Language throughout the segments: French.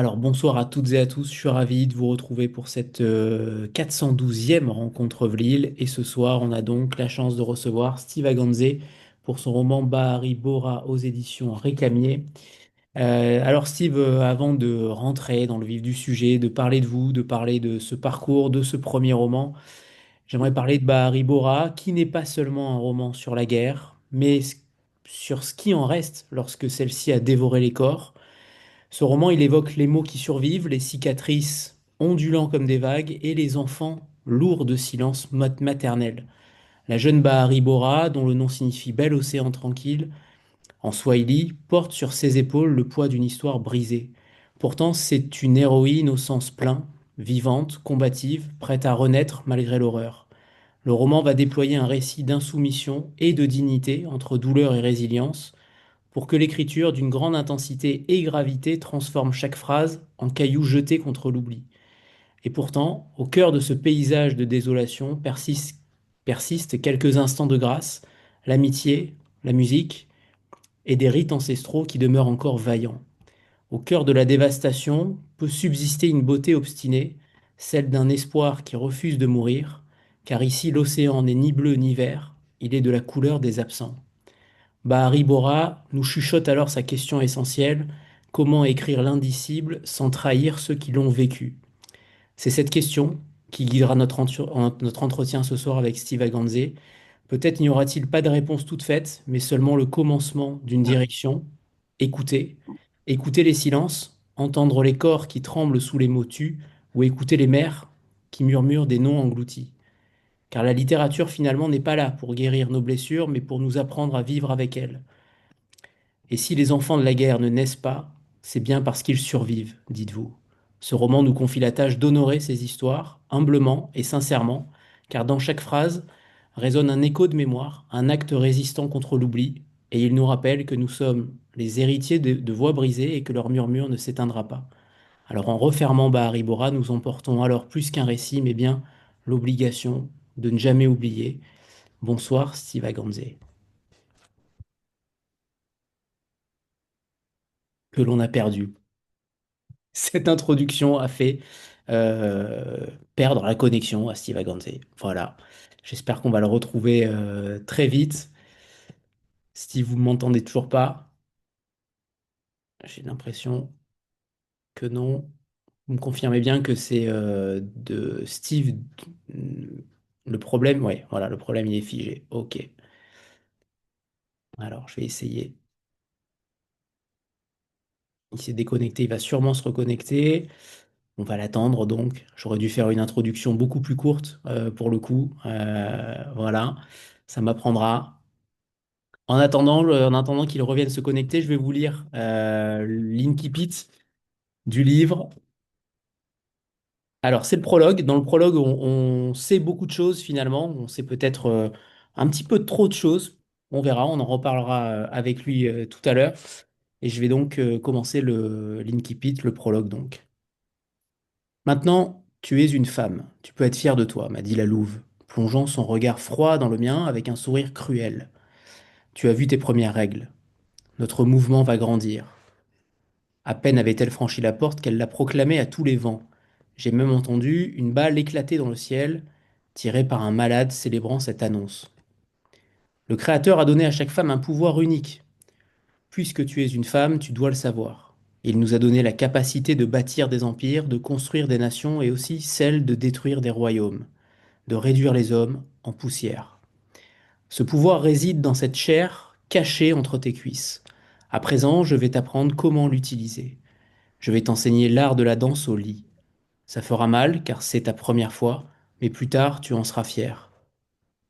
Alors bonsoir à toutes et à tous, je suis ravi de vous retrouver pour cette 412e rencontre Vlil et ce soir on a donc la chance de recevoir Steve Aganze pour son roman Bahari Bora aux éditions Récamier. Alors Steve, avant de rentrer dans le vif du sujet, de parler de vous, de parler de ce parcours, de ce premier roman, j'aimerais parler de Bahari Bora qui n'est pas seulement un roman sur la guerre, mais sur ce qui en reste lorsque celle-ci a dévoré les corps. Ce roman, il évoque les mots qui survivent, les cicatrices ondulant comme des vagues et les enfants lourds de silence maternel. La jeune Bahari Bora, dont le nom signifie bel océan tranquille, en swahili, porte sur ses épaules le poids d'une histoire brisée. Pourtant, c'est une héroïne au sens plein, vivante, combative, prête à renaître malgré l'horreur. Le roman va déployer un récit d'insoumission et de dignité entre douleur et résilience, pour que l'écriture d'une grande intensité et gravité transforme chaque phrase en caillou jeté contre l'oubli. Et pourtant, au cœur de ce paysage de désolation persistent quelques instants de grâce, l'amitié, la musique et des rites ancestraux qui demeurent encore vaillants. Au cœur de la dévastation peut subsister une beauté obstinée, celle d'un espoir qui refuse de mourir, car ici l'océan n'est ni bleu ni vert, il est de la couleur des absents. Bahari Bora nous chuchote alors sa question essentielle, comment écrire l'indicible sans trahir ceux qui l'ont vécu? C'est cette question qui guidera notre entretien ce soir avec Steve Aganze. Peut-être n'y aura-t-il pas de réponse toute faite, mais seulement le commencement d'une direction. Écouter, écouter les silences, entendre les corps qui tremblent sous les mots tus, ou écouter les mers qui murmurent des noms engloutis. Car la littérature finalement n'est pas là pour guérir nos blessures, mais pour nous apprendre à vivre avec elles. Et si les enfants de la guerre ne naissent pas, c'est bien parce qu'ils survivent, dites-vous. Ce roman nous confie la tâche d'honorer ces histoires, humblement et sincèrement, car dans chaque phrase résonne un écho de mémoire, un acte résistant contre l'oubli, et il nous rappelle que nous sommes les héritiers de voix brisées et que leur murmure ne s'éteindra pas. Alors en refermant Bahari Bora, nous emportons alors plus qu'un récit, mais bien l'obligation de ne jamais oublier. Bonsoir, Steve Aganze, que l'on a perdu. Cette introduction a fait perdre la connexion à Steve Aganze. Voilà. J'espère qu'on va le retrouver très vite. Si vous m'entendez toujours pas, j'ai l'impression que non. Vous me confirmez bien que c'est de Steve le problème. Ouais, voilà, le problème il est figé. Ok. Alors, je vais essayer. Il s'est déconnecté, il va sûrement se reconnecter. On va l'attendre donc. J'aurais dû faire une introduction beaucoup plus courte pour le coup. Voilà, ça m'apprendra. En attendant qu'il revienne se connecter, je vais vous lire l'incipit du livre. Alors, c'est le prologue. Dans le prologue, on sait beaucoup de choses finalement. On sait peut-être un petit peu trop de choses. On verra, on en reparlera avec lui tout à l'heure. Et je vais donc commencer l'incipit, le prologue donc. Maintenant, tu es une femme, tu peux être fière de toi, m'a dit la louve, plongeant son regard froid dans le mien avec un sourire cruel. Tu as vu tes premières règles. Notre mouvement va grandir. À peine avait-elle franchi la porte qu'elle l'a proclamé à tous les vents. J'ai même entendu une balle éclater dans le ciel, tirée par un malade célébrant cette annonce. Le Créateur a donné à chaque femme un pouvoir unique. Puisque tu es une femme, tu dois le savoir. Il nous a donné la capacité de bâtir des empires, de construire des nations et aussi celle de détruire des royaumes, de réduire les hommes en poussière. Ce pouvoir réside dans cette chair cachée entre tes cuisses. À présent, je vais t'apprendre comment l'utiliser. Je vais t'enseigner l'art de la danse au lit. Ça fera mal car c'est ta première fois, mais plus tard tu en seras fier.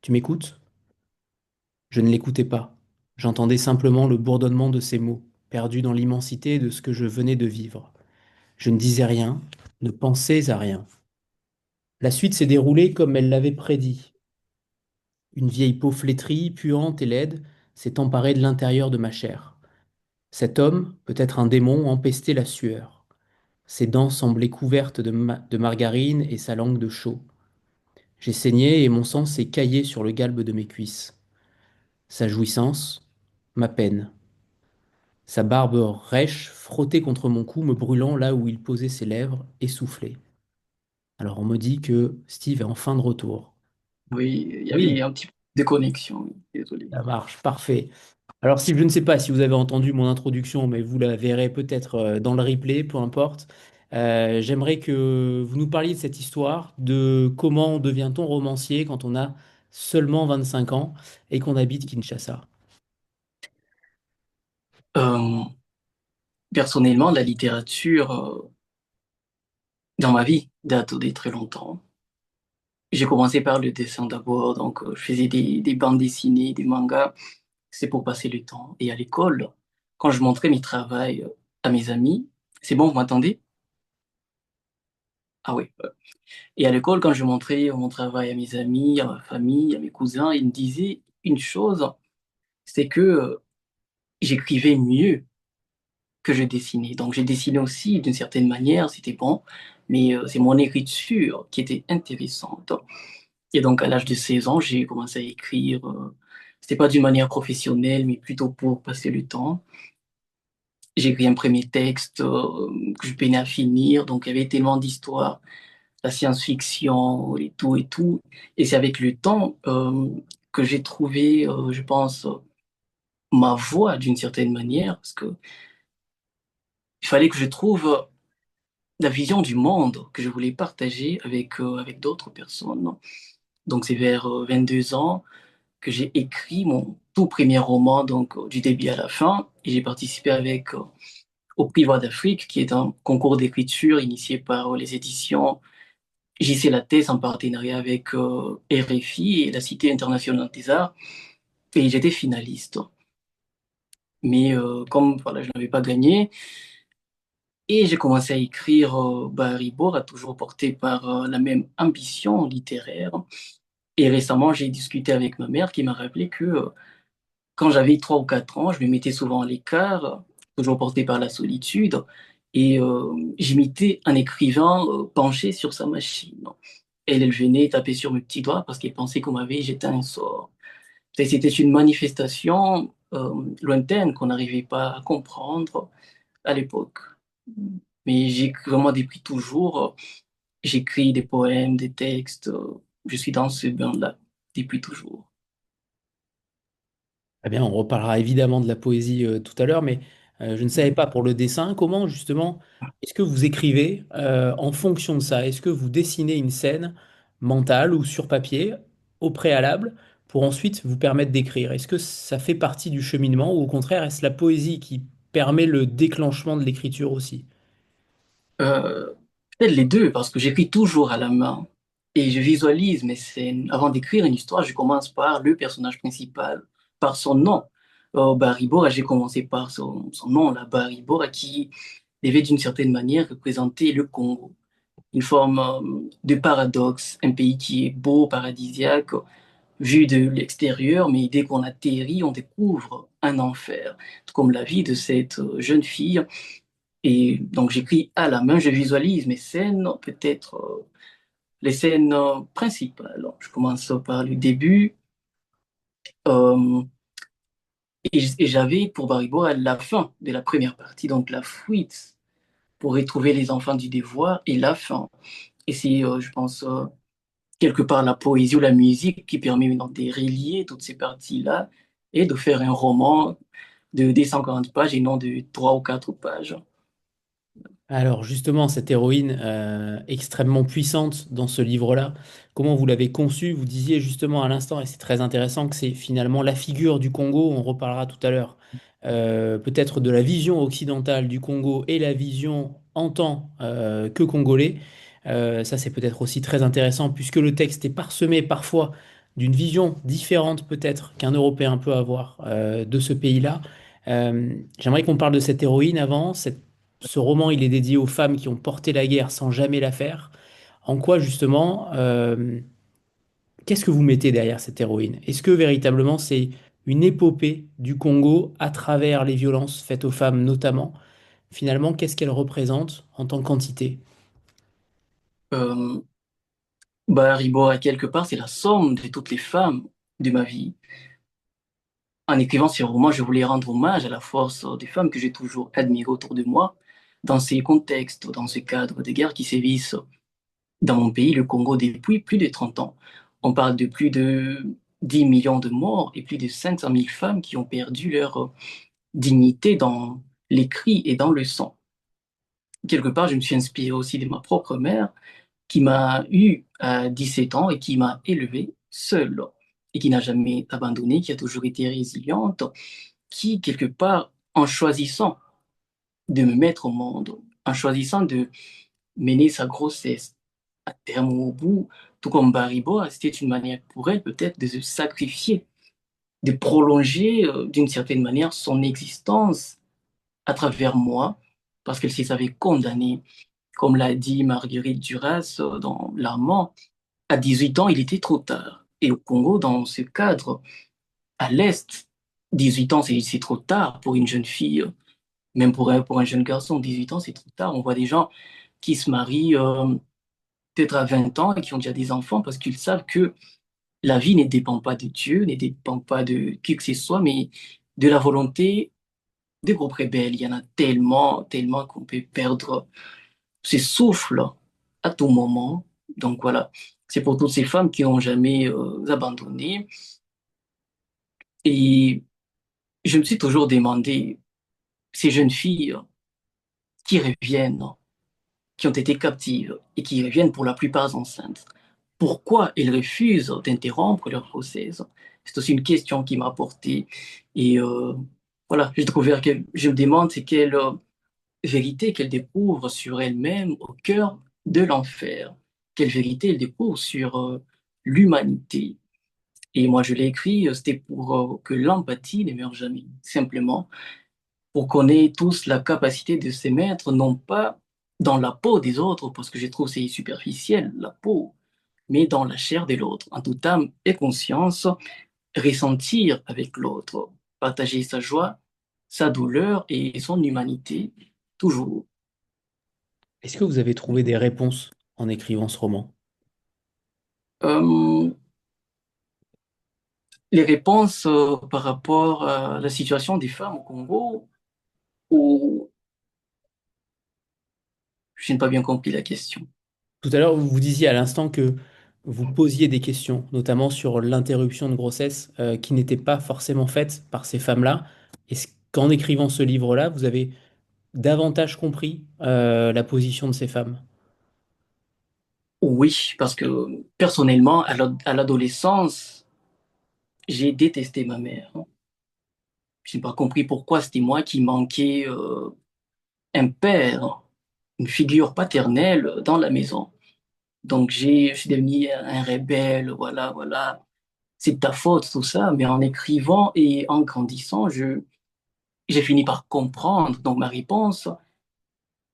Tu m'écoutes? Je ne l'écoutais pas. J'entendais simplement le bourdonnement de ses mots, perdus dans l'immensité de ce que je venais de vivre. Je ne disais rien, ne pensais à rien. La suite s'est déroulée comme elle l'avait prédit. Une vieille peau flétrie, puante et laide, s'est emparée de l'intérieur de ma chair. Cet homme, peut-être un démon, empestait la sueur. Ses dents semblaient couvertes de margarine et sa langue de chaux. J'ai saigné et mon sang s'est caillé sur le galbe de mes cuisses. Sa jouissance, ma peine. sa barbe rêche frottait contre mon cou, me brûlant là où il posait ses lèvres, essoufflé. Alors on me dit que Steve est en fin de retour. Oui, il y avait Oui, un petit peu de connexion, oui, désolé. ça marche, parfait. Alors Steve, je ne sais pas si vous avez entendu mon introduction, mais vous la verrez peut-être dans le replay, peu importe. J'aimerais que vous nous parliez de cette histoire, de comment devient-on romancier quand on a seulement 25 ans et qu'on habite Kinshasa. Euh, Personnellement, la littérature, dans ma vie, date de très longtemps. J'ai commencé par le dessin d'abord, donc je faisais des bandes dessinées, des mangas, c'est pour passer le temps. Et à l'école, quand je montrais mes travaux à mes amis, c'est bon, vous m'entendez? Ah oui. Et à l'école, quand je montrais mon travail à mes amis, à ma famille, à mes cousins, ils me disaient une chose, c'est que j'écrivais mieux que je dessinais. Donc j'ai dessiné aussi d'une certaine manière, c'était bon, mais c'est mon écriture qui était intéressante. Et donc à l'âge de 16 ans, j'ai commencé à écrire. C'était pas d'une manière professionnelle, mais plutôt pour passer le temps. J'ai écrit un premier texte que je peinais à finir, donc il y avait tellement d'histoires, la science-fiction et tout et tout. Et c'est avec le temps que j'ai trouvé, je pense, ma voix d'une certaine manière, parce que il fallait que je trouve la vision du monde que je voulais partager avec d'autres personnes. Donc c'est vers 22 ans que j'ai écrit mon tout premier roman, donc du début à la fin, et j'ai participé au Prix Voix d'Afrique, qui est un concours d'écriture initié par les éditions JC Lattès en partenariat avec RFI et la Cité internationale des arts, et j'étais finaliste. Mais comme voilà, je n'avais pas gagné, et j'ai commencé à écrire, Barry Bor a toujours porté par la même ambition littéraire. Et récemment, j'ai discuté avec ma mère qui m'a rappelé que quand j'avais 3 ou 4 ans, je me mettais souvent à l'écart, toujours porté par la solitude, et j'imitais un écrivain penché sur sa machine. Elle venait taper sur mes petits doigts parce qu'elle pensait qu'on m'avait jeté un sort. Et c'était une manifestation lointaine qu'on n'arrivait pas à comprendre à l'époque. Mais j'ai vraiment depuis toujours, j'écris des poèmes, des textes, je suis dans ce bain-là depuis toujours. Eh bien, on reparlera évidemment de la poésie tout à l'heure, mais je ne savais pas pour le dessin, comment justement est-ce que vous écrivez en fonction de ça? Est-ce que vous dessinez une scène mentale ou sur papier au préalable pour ensuite vous permettre d'écrire? Est-ce que ça fait partie du cheminement ou au contraire, est-ce la poésie qui permet le déclenchement de l'écriture aussi? Euh, Peut-être les deux, parce que j'écris toujours à la main et je visualise mes scènes. Avant d'écrire une histoire, je commence par le personnage principal, par son nom. Barry Bora, j'ai commencé par son nom, là, Barry Bora, qui devait d'une certaine manière représenter le Congo. Une forme de paradoxe, un pays qui est beau, paradisiaque, vu de l'extérieur, mais dès qu'on atterrit, on découvre un enfer, tout comme la vie de cette jeune fille et donc j'écris à la main, je visualise mes scènes, peut-être les scènes principales. Je commence par le début euh, et j'avais pour Baribo à la fin de la première partie, donc la fuite pour retrouver les enfants du devoir et la fin. Et c'est, je pense, quelque part la poésie ou la musique qui permet maintenant de relier toutes ces parties-là et de faire un roman de 240 pages et non de 3 ou 4 pages. Alors justement, cette héroïne extrêmement puissante dans ce livre-là, comment vous l'avez conçue? Vous disiez justement à l'instant, et c'est très intéressant, que c'est finalement la figure du Congo, on reparlera tout à l'heure, peut-être de la vision occidentale du Congo et la vision en tant que congolais. Ça, c'est peut-être aussi très intéressant, puisque le texte est parsemé parfois d'une vision différente peut-être qu'un Européen peut avoir de ce pays-là. J'aimerais qu'on parle de cette héroïne avant, ce roman, il est dédié aux femmes qui ont porté la guerre sans jamais la faire. En quoi, justement, qu'est-ce que vous mettez derrière cette héroïne? Est-ce que véritablement c'est une épopée du Congo à travers les violences faites aux femmes notamment? Finalement, qu'est-ce qu'elle représente en tant qu'entité? Euh, Bah, Ribot, à quelque part, c'est la somme de toutes les femmes de ma vie. En écrivant ces romans, je voulais rendre hommage à la force des femmes que j'ai toujours admirées autour de moi, dans ces contextes, dans ce cadre de guerre qui sévissent dans mon pays, le Congo, depuis plus de 30 ans. On parle de plus de 10 millions de morts et plus de 500 000 femmes qui ont perdu leur dignité dans l'écrit et dans le sang. Quelque part, je me suis inspiré aussi de ma propre mère qui m'a eu à 17 ans et qui m'a élevé seule et qui n'a jamais abandonné, qui a toujours été résiliente, qui, quelque part, en choisissant de me mettre au monde, en choisissant de mener sa grossesse à terme ou au bout, tout comme Baribo, c'était une manière pour elle peut-être de se sacrifier, de prolonger d'une certaine manière son existence à travers moi, parce qu'elle s'y savait condamnée. Comme l'a dit Marguerite Duras dans L'Armand, à 18 ans, il était trop tard. Et au Congo, dans ce cadre, à l'Est, 18 ans, c'est trop tard pour une jeune fille, même pour un jeune garçon, 18 ans, c'est trop tard. On voit des gens qui se marient peut-être à 20 ans et qui ont déjà des enfants parce qu'ils savent que la vie ne dépend pas de Dieu, ne dépend pas de qui que ce soit, mais de la volonté des groupes rebelles. Il y en a tellement, tellement qu'on peut perdre ses souffles à tout moment. Donc voilà, c'est pour toutes ces femmes qui n'ont jamais abandonné. Et je me suis toujours demandé, ces jeunes filles qui reviennent, qui ont été captives et qui reviennent pour la plupart enceintes, pourquoi elles refusent d'interrompre leur grossesse? C'est aussi une question qui m'a porté. Et voilà, j'ai trouvé que je me demande c'est quelle vérité qu'elles découvrent sur elles-mêmes au cœur de l'enfer. Quelle vérité elles découvrent sur l'humanité. Et moi, je l'ai écrit, c'était pour que l'empathie ne meure jamais. Simplement, pour qu'on ait tous la capacité de se mettre, non pas dans la peau des autres, parce que je trouve que c'est superficiel, la peau, mais dans la chair de l'autre, en toute âme et conscience, ressentir avec l'autre, partager sa joie, sa douleur et son humanité, toujours. Est-ce que vous avez trouvé des réponses en écrivant ce roman? Euh, les réponses par rapport à la situation des femmes au Congo, ou je n'ai pas bien compris la question. Tout à l'heure, vous disiez à l'instant que vous posiez des questions, notamment sur l'interruption de grossesse, qui n'était pas forcément faite par ces femmes-là. Est-ce qu'en écrivant ce livre-là, vous avez davantage compris la position de ces femmes? Oui, parce que personnellement, à l'adolescence, j'ai détesté ma mère. Je n'ai pas compris pourquoi c'était moi qui manquais un père, une figure paternelle dans la maison. Donc je suis devenu un rebelle, voilà, voilà. C'est de ta faute, tout ça. Mais en écrivant et en grandissant, j'ai fini par comprendre. Donc ma réponse,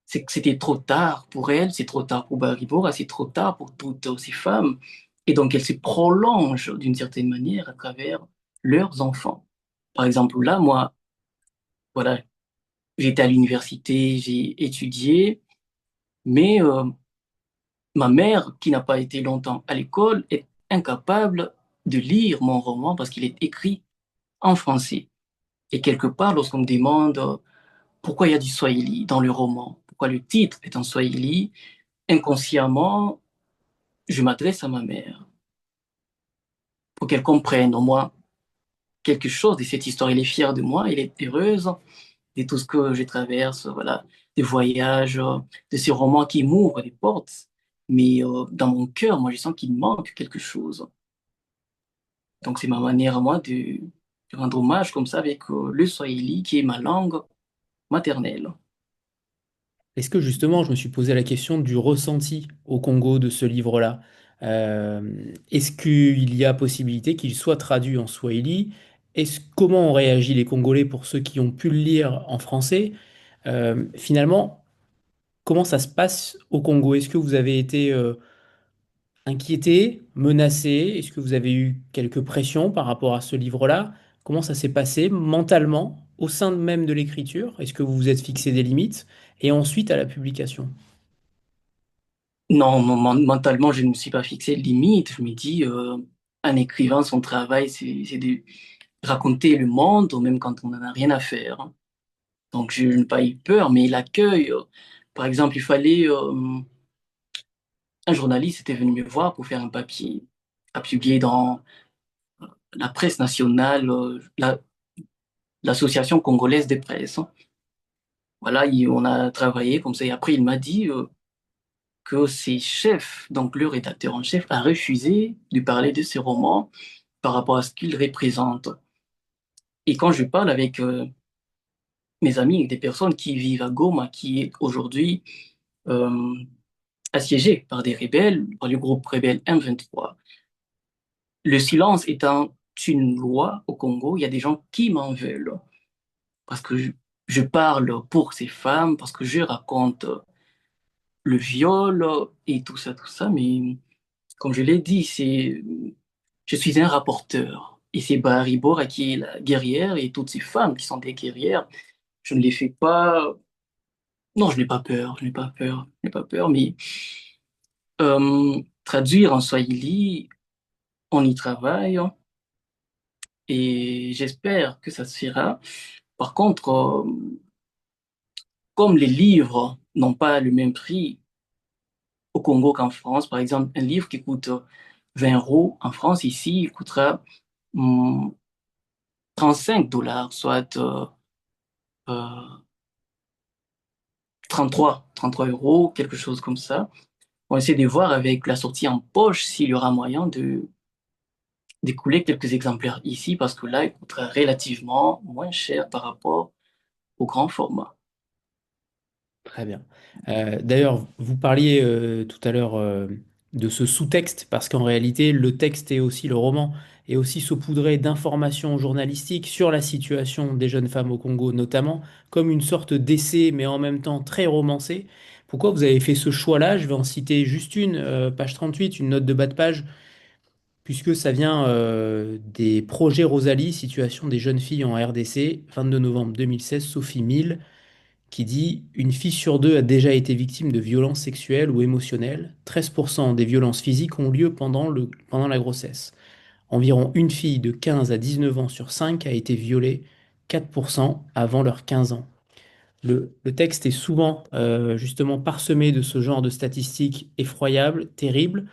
c'est que c'était trop tard pour elle, c'est trop tard pour Baribora, c'est trop tard pour toutes ces femmes. Et donc elles se prolongent d'une certaine manière à travers leurs enfants. Par exemple, là, moi, voilà, j'étais à l'université, j'ai étudié, mais ma mère, qui n'a pas été longtemps à l'école, est incapable de lire mon roman parce qu'il est écrit en français. Et quelque part, lorsqu'on me demande pourquoi il y a du swahili dans le roman, pourquoi le titre est en swahili, inconsciemment, je m'adresse à ma mère pour qu'elle comprenne au moins quelque chose de cette histoire. Elle est fière de moi, elle est heureuse de tout ce que je traverse, voilà, des voyages, de ces romans qui m'ouvrent des portes. Mais dans mon cœur, moi, je sens qu'il manque quelque chose. Donc, c'est ma manière à moi de rendre hommage comme ça avec le swahili, qui est ma langue maternelle. Est-ce que justement, je me suis posé la question du ressenti au Congo de ce livre-là? Est-ce qu'il y a possibilité qu'il soit traduit en Swahili? Comment ont réagi les Congolais pour ceux qui ont pu le lire en français? Finalement, comment ça se passe au Congo? Est-ce que vous avez été inquiété, menacé? Est-ce que vous avez eu quelques pressions par rapport à ce livre-là? Comment ça s'est passé mentalement au sein même de l'écriture? Est-ce que vous vous êtes fixé des limites? Et ensuite à la publication? Non, mentalement, je ne me suis pas fixé de limite. Je me dis, un écrivain, son travail, c'est raconter le monde, même quand on n'en a rien à faire, hein. Donc, je n'ai pas eu peur, mais l'accueil, par exemple, un journaliste était venu me voir pour faire un papier à publier dans la presse nationale, l'Association congolaise des presses, hein. Voilà, on a travaillé comme ça. Et après, il m'a dit que ses chefs, donc le rédacteur en chef, a refusé de parler de ses romans par rapport à ce qu'ils représentent. Et quand je parle avec mes amis et des personnes qui vivent à Goma, qui est aujourd'hui euh, assiégée par des rebelles, par le groupe rebelle M23, le silence étant une loi au Congo, il y a des gens qui m'en veulent parce que je parle pour ces femmes, parce que je raconte le viol et tout ça. Mais comme je l'ai dit, je suis un rapporteur. Et c'est Bahari Bora qui est la guerrière et toutes ces femmes qui sont des guerrières. Je ne les fais pas. Non, je n'ai pas peur. Je n'ai pas peur. Je n'ai pas peur. Mais traduire en Swahili, on y travaille et j'espère que ça se fera. Par contre, comme les livres n'ont pas le même prix au Congo qu'en France, par exemple, un livre qui coûte 20 euros en France, ici, il coûtera hum, 35 $, soit euh, 33 euros, quelque chose comme ça. On essaie de voir avec la sortie en poche s'il y aura moyen de d'écouler quelques exemplaires ici, parce que là, il coûtera relativement moins cher par rapport au grand format. Très bien. D'ailleurs, vous parliez tout à l'heure de ce sous-texte, parce qu'en réalité, le texte et aussi le roman est aussi saupoudré d'informations journalistiques sur la situation des jeunes femmes au Congo, notamment comme une sorte d'essai, mais en même temps très romancé. Pourquoi vous avez fait ce choix-là? Je vais en citer juste une, page 38, une note de bas de page, puisque ça vient des projets Rosalie, situation des jeunes filles en RDC, 22 novembre 2016, Sophie Mille, qui dit une fille sur deux a déjà été victime de violences sexuelles ou émotionnelles. 13% des violences physiques ont lieu pendant la grossesse. Environ une fille de 15 à 19 ans sur 5 a été violée, 4% avant leurs 15 ans. Le texte est souvent justement parsemé de ce genre de statistiques effroyables, terribles.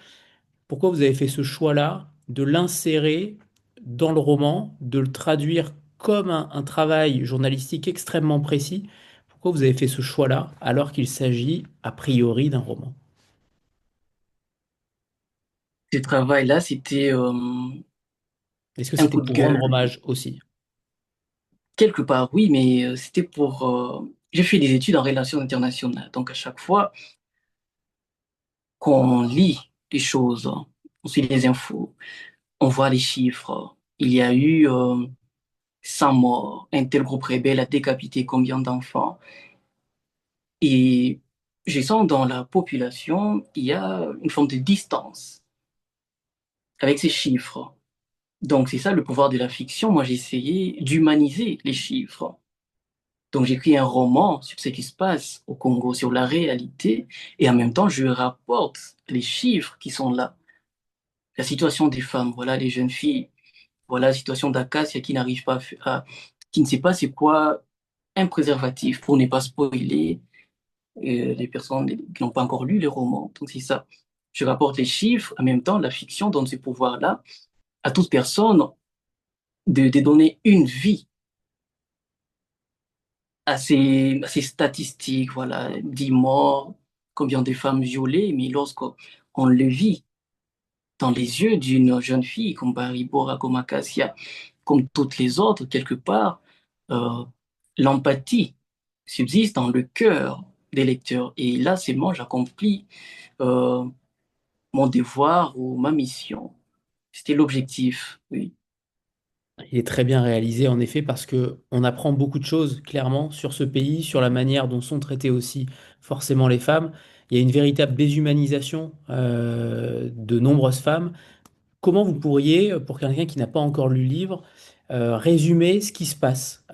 Pourquoi vous avez fait ce choix-là de l'insérer dans le roman, de le traduire comme un travail journalistique extrêmement précis? Pourquoi vous avez fait ce choix-là alors qu'il s'agit a priori d'un roman? Ce travail-là, c'était Est-ce que un c'était coup de pour rendre gueule. hommage aussi? Quelque part, oui, mais c'était pour... j'ai fait des études en relations internationales, donc à chaque fois qu'on lit les choses, on suit les infos, on voit les chiffres. Il y a eu 100 morts, un tel groupe rebelle a décapité combien d'enfants. Et je sens dans la population, il y a une forme de distance avec ces chiffres. Donc c'est ça le pouvoir de la fiction. Moi, j'ai essayé d'humaniser les chiffres. Donc j'écris un roman sur ce qui se passe au Congo, sur la réalité, et en même temps, je rapporte les chiffres qui sont là. La situation des femmes, voilà les jeunes filles, voilà la situation d'Acacia qui n'arrive pas qui ne sait pas c'est quoi un préservatif pour ne pas spoiler les personnes qui n'ont pas encore lu les romans. Donc c'est ça. Je rapporte les chiffres, en même temps, la fiction donne ce pouvoir-là à toute personne de donner une vie à ces statistiques, voilà, 10 morts, combien de femmes violées, mais lorsqu'on le vit dans les yeux d'une jeune fille comme Barry Bora, comme Acacia, comme toutes les autres, quelque part, euh, l'empathie subsiste dans le cœur des lecteurs. Et là, c'est moi, j'accomplis euh, mon devoir ou ma mission. C'était l'objectif, oui. Il est très bien réalisé en effet parce que on apprend beaucoup de choses clairement sur ce pays, sur la manière dont sont traitées aussi forcément les femmes. Il y a une véritable déshumanisation de nombreuses femmes. Comment vous pourriez, pour quelqu'un qui n'a pas encore lu le livre, résumer ce qui se passe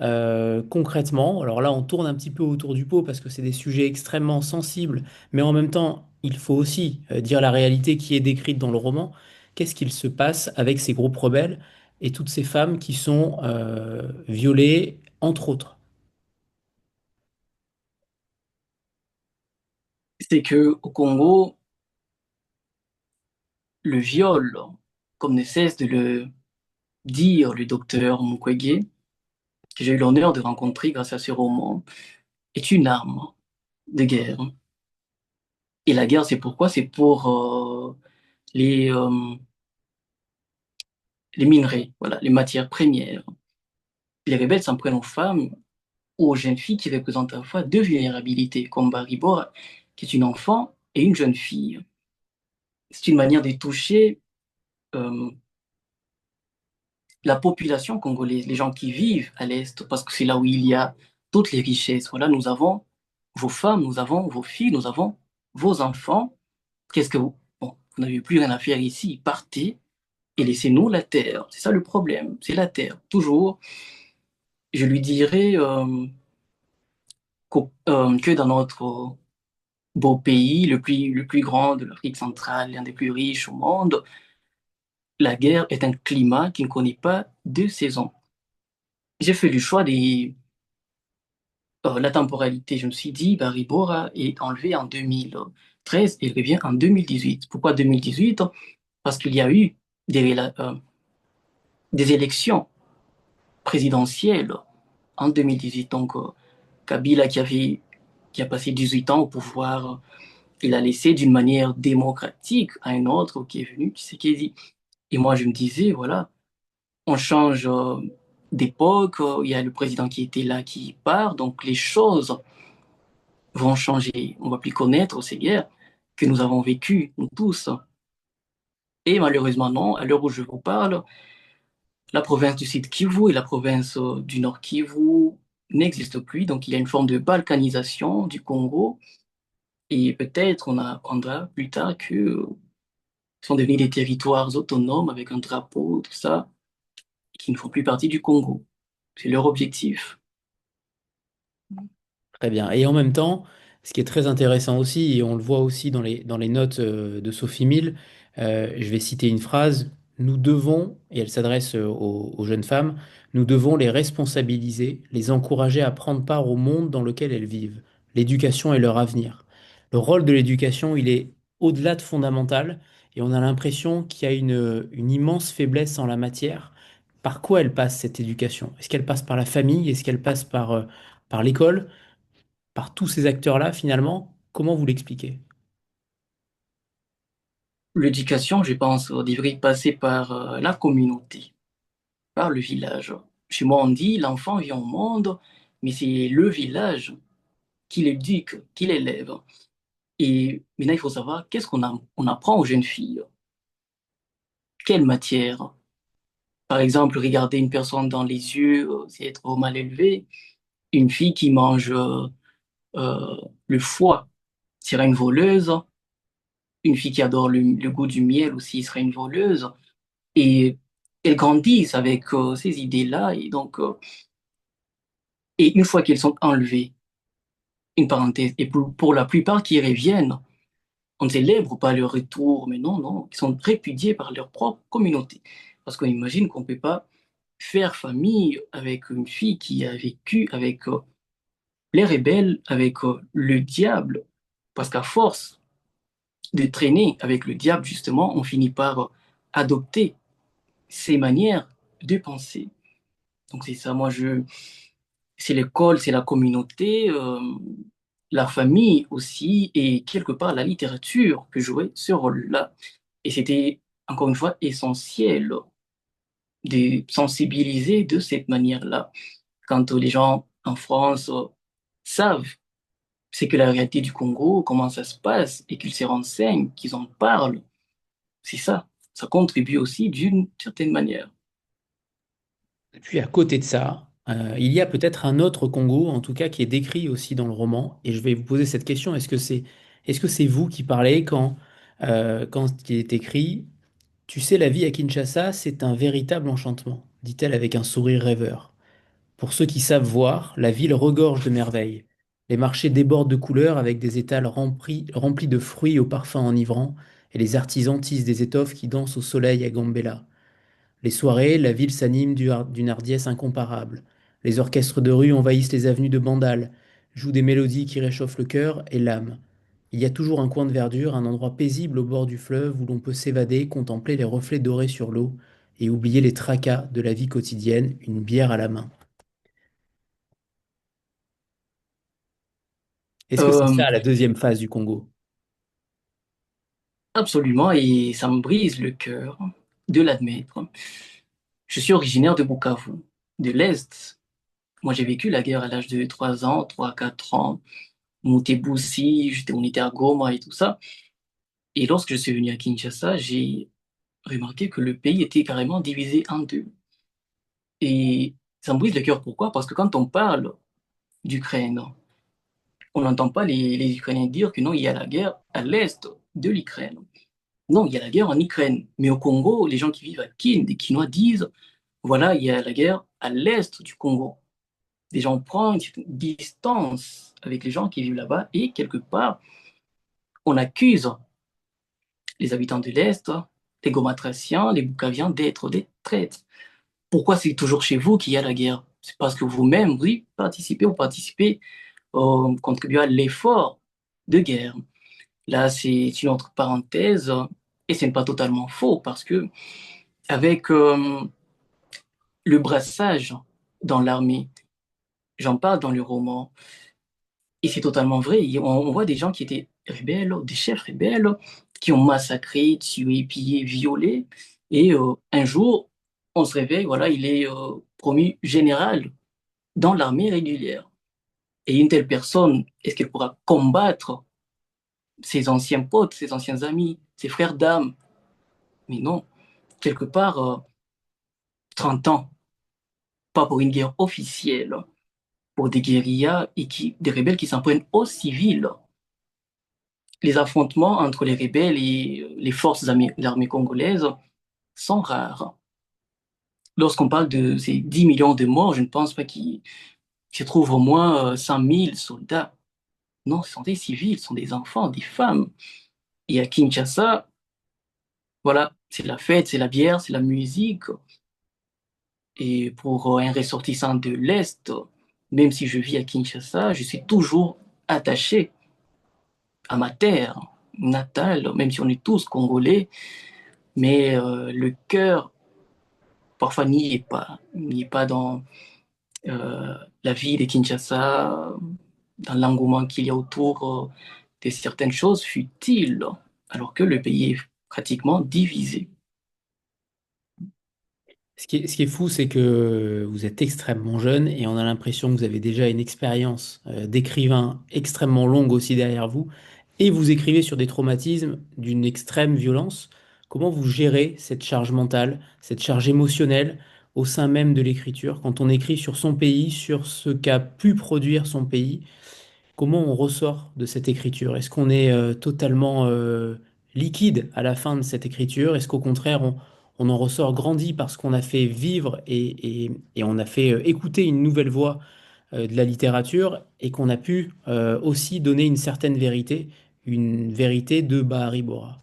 concrètement? Alors là, on tourne un petit peu autour du pot parce que c'est des sujets extrêmement sensibles, mais en même temps, il faut aussi dire la réalité qui est décrite dans le roman. Qu'est-ce qu'il se passe avec ces groupes rebelles? et toutes ces femmes qui sont violées, entre autres. C'est que au Congo, le viol, comme ne cesse de le dire le docteur Mukwege, que j'ai eu l'honneur de rencontrer grâce à ce roman, est une arme de guerre. Et la guerre, c'est pourquoi? C'est pour les, euh, les minerais, voilà, les matières premières. Les rebelles s'en prennent aux femmes ou aux jeunes filles qui représentent à la fois deux vulnérabilités, comme Baribor, qui est une enfant, et une jeune fille. C'est une manière de toucher euh, la population congolaise, les gens qui vivent à l'Est, parce que c'est là où il y a toutes les richesses. Voilà, nous avons vos femmes, nous avons vos filles, nous avons vos enfants. Qu'est-ce que vous... Bon, vous n'avez plus rien à faire ici, partez et laissez-nous la terre. C'est ça le problème, c'est la terre. Toujours, je lui dirais que dans notre beau pays, le plus grand de l'Afrique centrale, l'un des plus riches au monde, la guerre est un climat qui ne connaît pas de saison. J'ai fait le choix des la temporalité. Je me suis dit, Barry Bora est enlevé en 2013 et il revient en 2018. Pourquoi 2018? Parce qu'il y a eu des élections présidentielles en 2018. Donc, Kabila qui a passé 18 ans au pouvoir, il a laissé d'une manière démocratique à un autre qui est venu, Tshisekedi. Et moi, je me disais, voilà, on change d'époque, il y a le président qui était là qui part, donc les choses vont changer. On va plus connaître ces guerres que nous avons vécues, nous tous. Et malheureusement, non, à l'heure où je vous parle, la province du Sud Kivu et la province du Nord Kivu n'existent plus. Donc, il y a une forme de balkanisation du Congo. Et peut-être on apprendra plus tard que sont devenus des territoires autonomes avec un drapeau, tout ça, qui ne font plus partie du Congo. C'est leur objectif. Très bien. Et en même temps, ce qui est très intéressant aussi, et on le voit aussi dans les notes de Sophie Mille, je vais citer une phrase, nous devons, et elle s'adresse aux jeunes femmes, nous devons les responsabiliser, les encourager à prendre part au monde dans lequel elles vivent. L'éducation est leur avenir. Le rôle de l'éducation, il est au-delà de fondamental, et on a l'impression qu'il y a une immense faiblesse en la matière. Par quoi elle passe cette éducation? Est-ce qu'elle passe par la famille? Est-ce qu'elle passe par l'école? Par tous ces acteurs-là, finalement, comment vous l'expliquez? L'éducation, je pense, devrait passer par la communauté, par le village. Chez moi, on dit l'enfant vient au monde, mais c'est le village qui l'éduque, qui l'élève. Et maintenant, il faut savoir qu'est-ce on apprend aux jeunes filles. Quelle matière? Par exemple, regarder une personne dans les yeux, c'est être mal élevé. Une fille qui mange euh, le foie sera une voleuse. Une fille qui adore le goût du miel aussi sera une voleuse. Et elles grandissent avec ces idées-là. Et donc, et une fois qu'elles sont enlevées, une parenthèse, et pour la plupart qui reviennent, on ne célèbre pas leur retour, mais non, non, ils sont répudiés par leur propre communauté. Parce qu'on imagine qu'on ne peut pas faire famille avec une fille qui a vécu avec les rebelles, avec le diable. Parce qu'à force de traîner avec le diable, justement, on finit par adopter ses manières de penser. Donc c'est ça, c'est l'école, c'est la communauté, la famille aussi, et quelque part la littérature que jouait ce rôle-là. Et c'était, encore une fois, essentiel de sensibiliser de cette manière-là. Quand les gens en France savent c'est que la réalité du Congo, comment ça se passe, et qu'ils se renseignent, qu'ils en parlent, c'est ça. Ça contribue aussi d'une certaine manière. Et puis à côté de ça, il y a peut-être un autre Congo, en tout cas, qui est décrit aussi dans le roman. Et je vais vous poser cette question, est-ce que c'est vous qui parlez quand il est écrit, tu sais, la vie à Kinshasa, c'est un véritable enchantement, dit-elle avec un sourire rêveur. Pour ceux qui savent voir, la ville regorge de merveilles. Les marchés débordent de couleurs avec des étals remplis de fruits au parfum enivrant, et les artisans tissent des étoffes qui dansent au soleil à Gambela. Les soirées, la ville s'anime d'une hardiesse incomparable. Les orchestres de rue envahissent les avenues de Bandal, jouent des mélodies qui réchauffent le cœur et l'âme. Il y a toujours un coin de verdure, un endroit paisible au bord du fleuve où l'on peut s'évader, contempler les reflets dorés sur l'eau et oublier les tracas de la vie quotidienne, une bière à la main. Est-ce que c'est Euh, ça la deuxième phase du Congo? Absolument, et ça me brise le cœur de l'admettre. Je suis originaire de Bukavu, de l'Est. Moi, j'ai vécu la guerre à l'âge de 3 ans, 3 4 ans. Mutebutsi, on était à Goma et tout ça. Et lorsque je suis venu à Kinshasa, j'ai remarqué que le pays était carrément divisé en deux. Et ça me brise le cœur. Pourquoi? Parce que quand on parle d'Ukraine, on n'entend pas les Ukrainiens dire que non, il y a la guerre à l'Est de l'Ukraine. Non, il y a la guerre en Ukraine. Mais au Congo, les gens qui vivent à Kin, des Kinois disent, voilà, il y a la guerre à l'Est du Congo. Les gens prennent une distance avec les gens qui vivent là-bas et quelque part, on accuse les habitants de l'Est, les Gomatraciens, les Bukaviens d'être des traîtres. Pourquoi c'est toujours chez vous qu'il y a la guerre? C'est parce que vous-même, oui, participez, contribuez à l'effort de guerre. Là, c'est une autre parenthèse, et ce n'est pas totalement faux, parce que avec le brassage dans l'armée, j'en parle dans le roman, et c'est totalement vrai. On voit des gens qui étaient rebelles, des chefs rebelles, qui ont massacré, tué, pillé, violé, et un jour, on se réveille, voilà, il est promu général dans l'armée régulière. Et une telle personne, est-ce qu'elle pourra combattre ses anciens potes, ses anciens amis, ses frères d'âme? Mais non, quelque part, 30 ans, pas pour une guerre officielle, pour des guérillas et des rebelles qui s'en prennent aux civils. Les affrontements entre les rebelles et les forces de l'armée congolaise sont rares. Lorsqu'on parle de ces 10 millions de morts, je ne pense pas qu'il se trouve au moins 100 000 soldats. Non, ce sont des civils, ce sont des enfants, des femmes. Et à Kinshasa, voilà, c'est la fête, c'est la bière, c'est la musique. Et pour un ressortissant de l'Est, même si je vis à Kinshasa, je suis toujours attaché à ma terre natale, même si on est tous congolais, mais le cœur parfois n'y est pas dans la vie de Kinshasa, dans l'engouement qu'il y a autour de certaines choses futiles, alors que le pays est pratiquement divisé. Ce qui est fou, c'est que vous êtes extrêmement jeune et on a l'impression que vous avez déjà une expérience d'écrivain extrêmement longue aussi derrière vous. Et vous écrivez sur des traumatismes d'une extrême violence. Comment vous gérez cette charge mentale, cette charge émotionnelle au sein même de l'écriture, quand on écrit sur son pays, sur ce qu'a pu produire son pays? Comment on ressort de cette écriture? Est-ce qu'on est totalement liquide à la fin de cette écriture? Est-ce qu'au contraire, on en ressort grandi parce qu'on a fait vivre et on a fait écouter une nouvelle voix de la littérature et qu'on a pu aussi donner une vérité de Bahari Bora?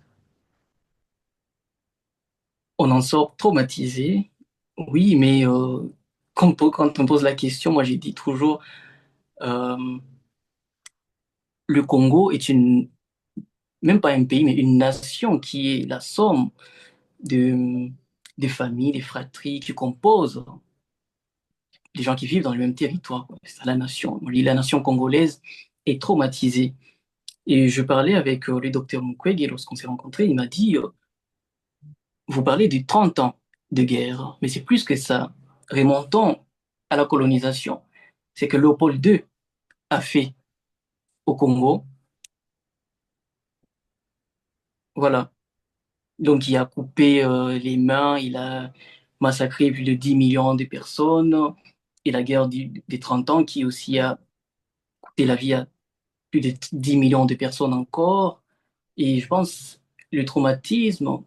On en sort traumatisé, oui, mais quand on pose la question, moi j'ai dit toujours, euh, le Congo est même pas un pays, mais une nation qui est la somme de, des familles, des fratries qui composent les gens qui vivent dans le même territoire, quoi. C'est ça la nation. La nation congolaise est traumatisée. Et je parlais avec le docteur Mukwege lorsqu'on s'est rencontrés, il m'a dit, vous parlez de 30 ans de guerre, mais c'est plus que ça. Remontons à la colonisation. C'est que Léopold II a fait au Congo. Voilà. Donc, il a coupé les mains, il a massacré plus de 10 millions de personnes. Et la guerre des 30 ans qui aussi a coûté la vie à plus de 10 millions de personnes encore. Et je pense le traumatisme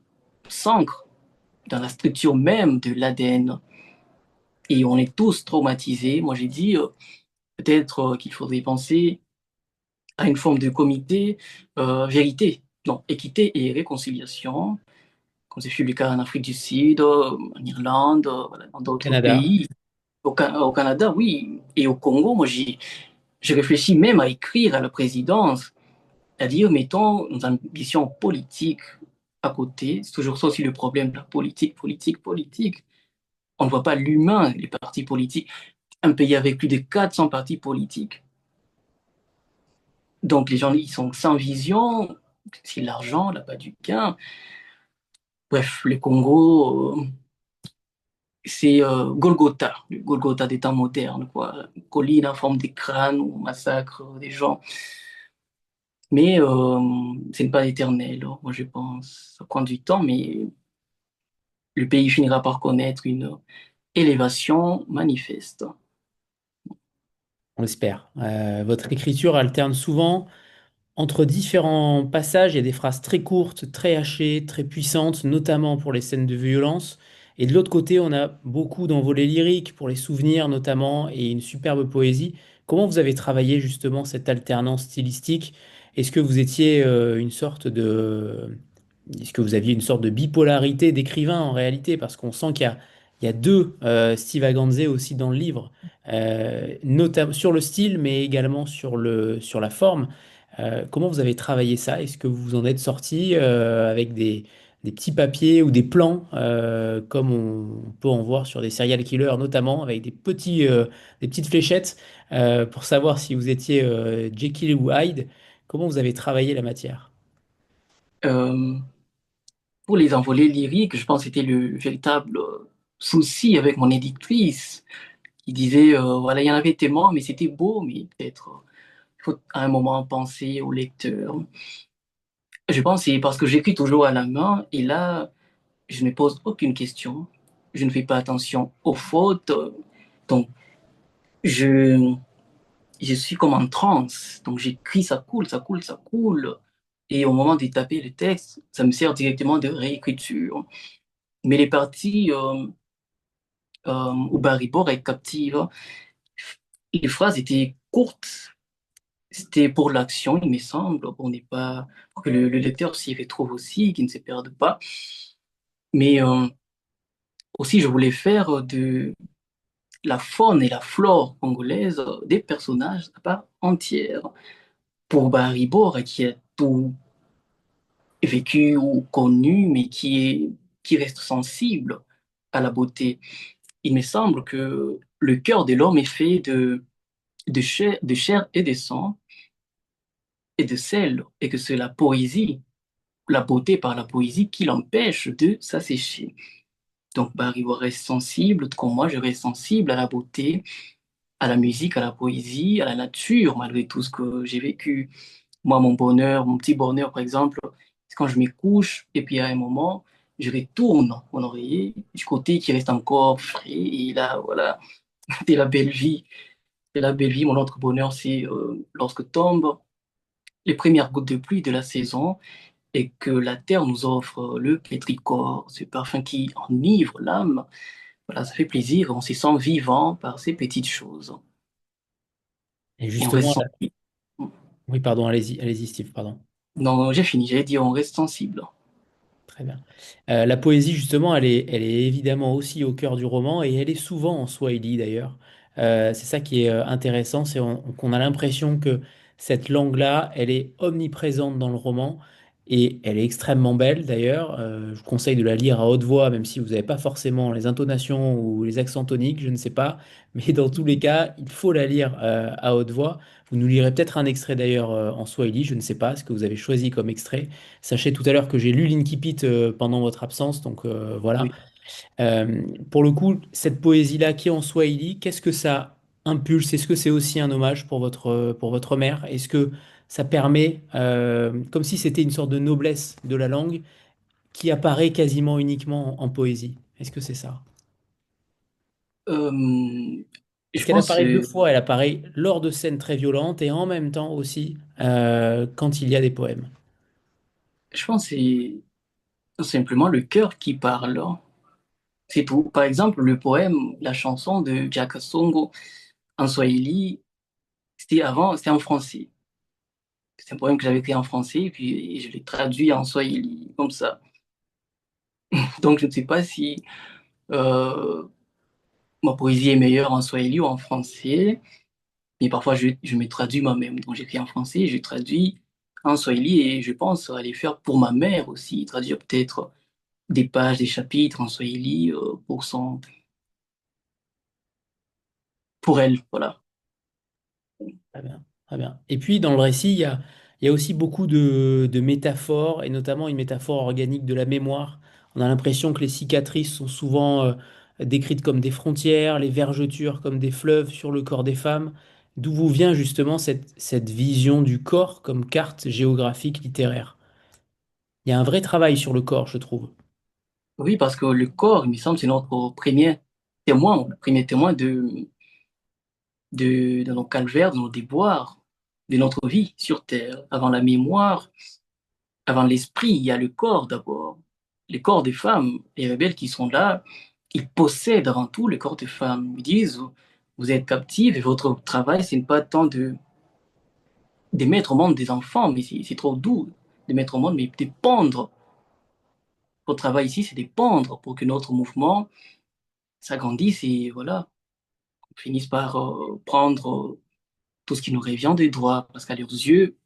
s'ancre dans la structure même de l'ADN. Et on est tous traumatisés. Moi, j'ai dit peut-être qu'il faudrait penser à une forme de comité vérité, non, équité et réconciliation, comme ce fut le cas en Afrique du Sud, en Irlande, voilà, dans d'autres Canada. pays. Au Canada, oui, et au Congo, moi, je réfléchis même à écrire à la présidence, c'est-à-dire, mettons nos ambitions politiques à côté. C'est toujours ça aussi le problème, la politique, politique, politique. On ne voit pas l'humain, les partis politiques. Un pays avec plus de 400 partis politiques. Donc les gens, ils sont sans vision, c'est l'argent, là-bas du gain. Bref, le Congo, c'est Golgotha, le Golgotha des temps modernes, quoi. Colline en forme de crâne où on massacre des gens. Mais ce n'est pas éternel, hein. Moi je pense. Ça prend du temps, mais le pays finira par connaître une élévation manifeste. On l'espère. Votre écriture alterne souvent entre différents passages. Il y a des phrases très courtes, très hachées, très puissantes, notamment pour les scènes de violence. Et de l'autre côté, on a beaucoup d'envolées lyriques pour les souvenirs notamment et une superbe poésie. Comment vous avez travaillé justement cette alternance stylistique? Est-ce que vous étiez une sorte de... Est-ce que vous aviez une sorte de bipolarité d'écrivain en réalité? Parce qu'on sent il y a deux Steve Aganze aussi dans le livre, notamment sur le style, mais également sur la forme. Comment vous avez travaillé ça? Est-ce que vous vous en êtes sorti avec des petits papiers ou des plans, comme on peut en voir sur des serial killers, notamment avec des petites fléchettes pour savoir si vous étiez Jekyll ou Hyde? Comment vous avez travaillé la matière? Euh, pour les envolées lyriques, je pense que c'était le véritable souci avec mon éditrice qui disait, voilà, il y en avait tellement, mais c'était beau, mais peut-être il faut à un moment penser au lecteur. Je pense que c'est parce que j'écris toujours à la main et là, je ne pose aucune question, je ne fais pas attention aux fautes, donc je, je suis comme en transe, donc j'écris, ça coule, ça coule, ça coule. Et au moment de taper le texte, ça me sert directement de réécriture. Mais les parties où Barry est captive, les phrases étaient courtes. C'était pour l'action, il me semble, pour, n'est pas, pour que le lecteur s'y retrouve aussi, qu'il ne se perde pas. Mais aussi, je voulais faire de la faune et la flore congolaise des personnages à part entière. Pour Barry qui a tout vécu ou connu, mais qui reste sensible à la beauté, il me semble que le cœur de l'homme est fait de chair et de sang et de sel, et que c'est la poésie, la beauté par la poésie qui l'empêche de s'assécher. Donc Barry reste sensible, tout comme moi, je reste sensible à la beauté, à la musique, à la poésie, à la nature, malgré tout ce que j'ai vécu. Moi, mon bonheur, mon petit bonheur, par exemple, c'est quand je me couche et puis à un moment, je retourne mon oreiller du côté qui reste encore frais et là, voilà, c'est la belle vie. C'est la belle vie. Mon autre bonheur, c'est lorsque tombent les premières gouttes de pluie de la saison et que la terre nous offre le pétrichor, ce parfum qui enivre l'âme. Voilà, ça fait plaisir. On se sent vivant par ces petites choses. Et Et on reste justement, sensible. oui, pardon, allez-y, Steve, pardon. Non, j'ai fini. J'allais dire, on reste sensible. Très bien. La poésie, justement, elle est évidemment aussi au cœur du roman et elle est souvent en swahili d'ailleurs. C'est ça qui est intéressant, c'est qu'on a l'impression que cette langue-là, elle est omniprésente dans le roman et elle est extrêmement belle d'ailleurs. Je vous conseille de la lire à haute voix, même si vous n'avez pas forcément les intonations ou les accents toniques, je ne sais pas. Mais dans tous les cas, il faut la lire à haute voix. Vous nous lirez peut-être un extrait d'ailleurs en swahili, je ne sais pas ce que vous avez choisi comme extrait. Sachez tout à l'heure que j'ai lu l'Inkipit pendant votre absence, donc voilà. Oui. Euh, pour le coup, cette poésie-là qui est en Swahili, qu'est-ce que ça impulse? Est-ce que c'est aussi un hommage pour votre mère? Est-ce que ça permet, comme si c'était une sorte de noblesse de la langue qui apparaît quasiment uniquement en poésie? Est-ce que c'est ça? Euh, Parce je qu'elle pense, apparaît deux fois, elle apparaît lors de scènes très violentes et en même temps aussi quand il y a des poèmes. je pense que c'est simplement le cœur qui parle. C'est tout. Par exemple, le poème, la chanson de Jack Songo en Swahili, c'était en français. C'est un poème que j'avais écrit en français, et puis je l'ai traduit en Swahili, comme ça. Donc je ne sais pas si euh, ma poésie est meilleure en swahili ou en français, mais parfois je me traduis moi-même. Donc j'écris en français, je traduis en swahili et je pense aller faire pour ma mère aussi, traduire peut-être des pages, des chapitres en swahili pour elle, voilà. Très bien, très bien. Et puis dans le récit, il y a aussi beaucoup de métaphores, et notamment une métaphore organique de la mémoire. On a l'impression que les cicatrices sont souvent décrites comme des frontières, les vergetures comme des fleuves sur le corps des femmes. D'où vous vient justement cette vision du corps comme carte géographique littéraire? Il y a un vrai travail sur le corps, je trouve. Oui, parce que le corps, il me semble, c'est notre témoin, le premier témoin de nos calvaires, de nos déboires, de notre vie sur Terre. Avant la mémoire, avant l'esprit, il y a le corps d'abord. Les corps des femmes, les rebelles qui sont là, ils possèdent avant tout le corps des femmes. Ils disent, vous êtes captives et votre travail, ce n'est pas tant de mettre au monde des enfants, mais c'est trop doux de mettre au monde, mais de pondre. Votre travail ici, c'est de pondre pour que notre mouvement s'agrandisse et voilà, on finisse par prendre tout ce qui nous revient des droits, parce qu'à leurs yeux,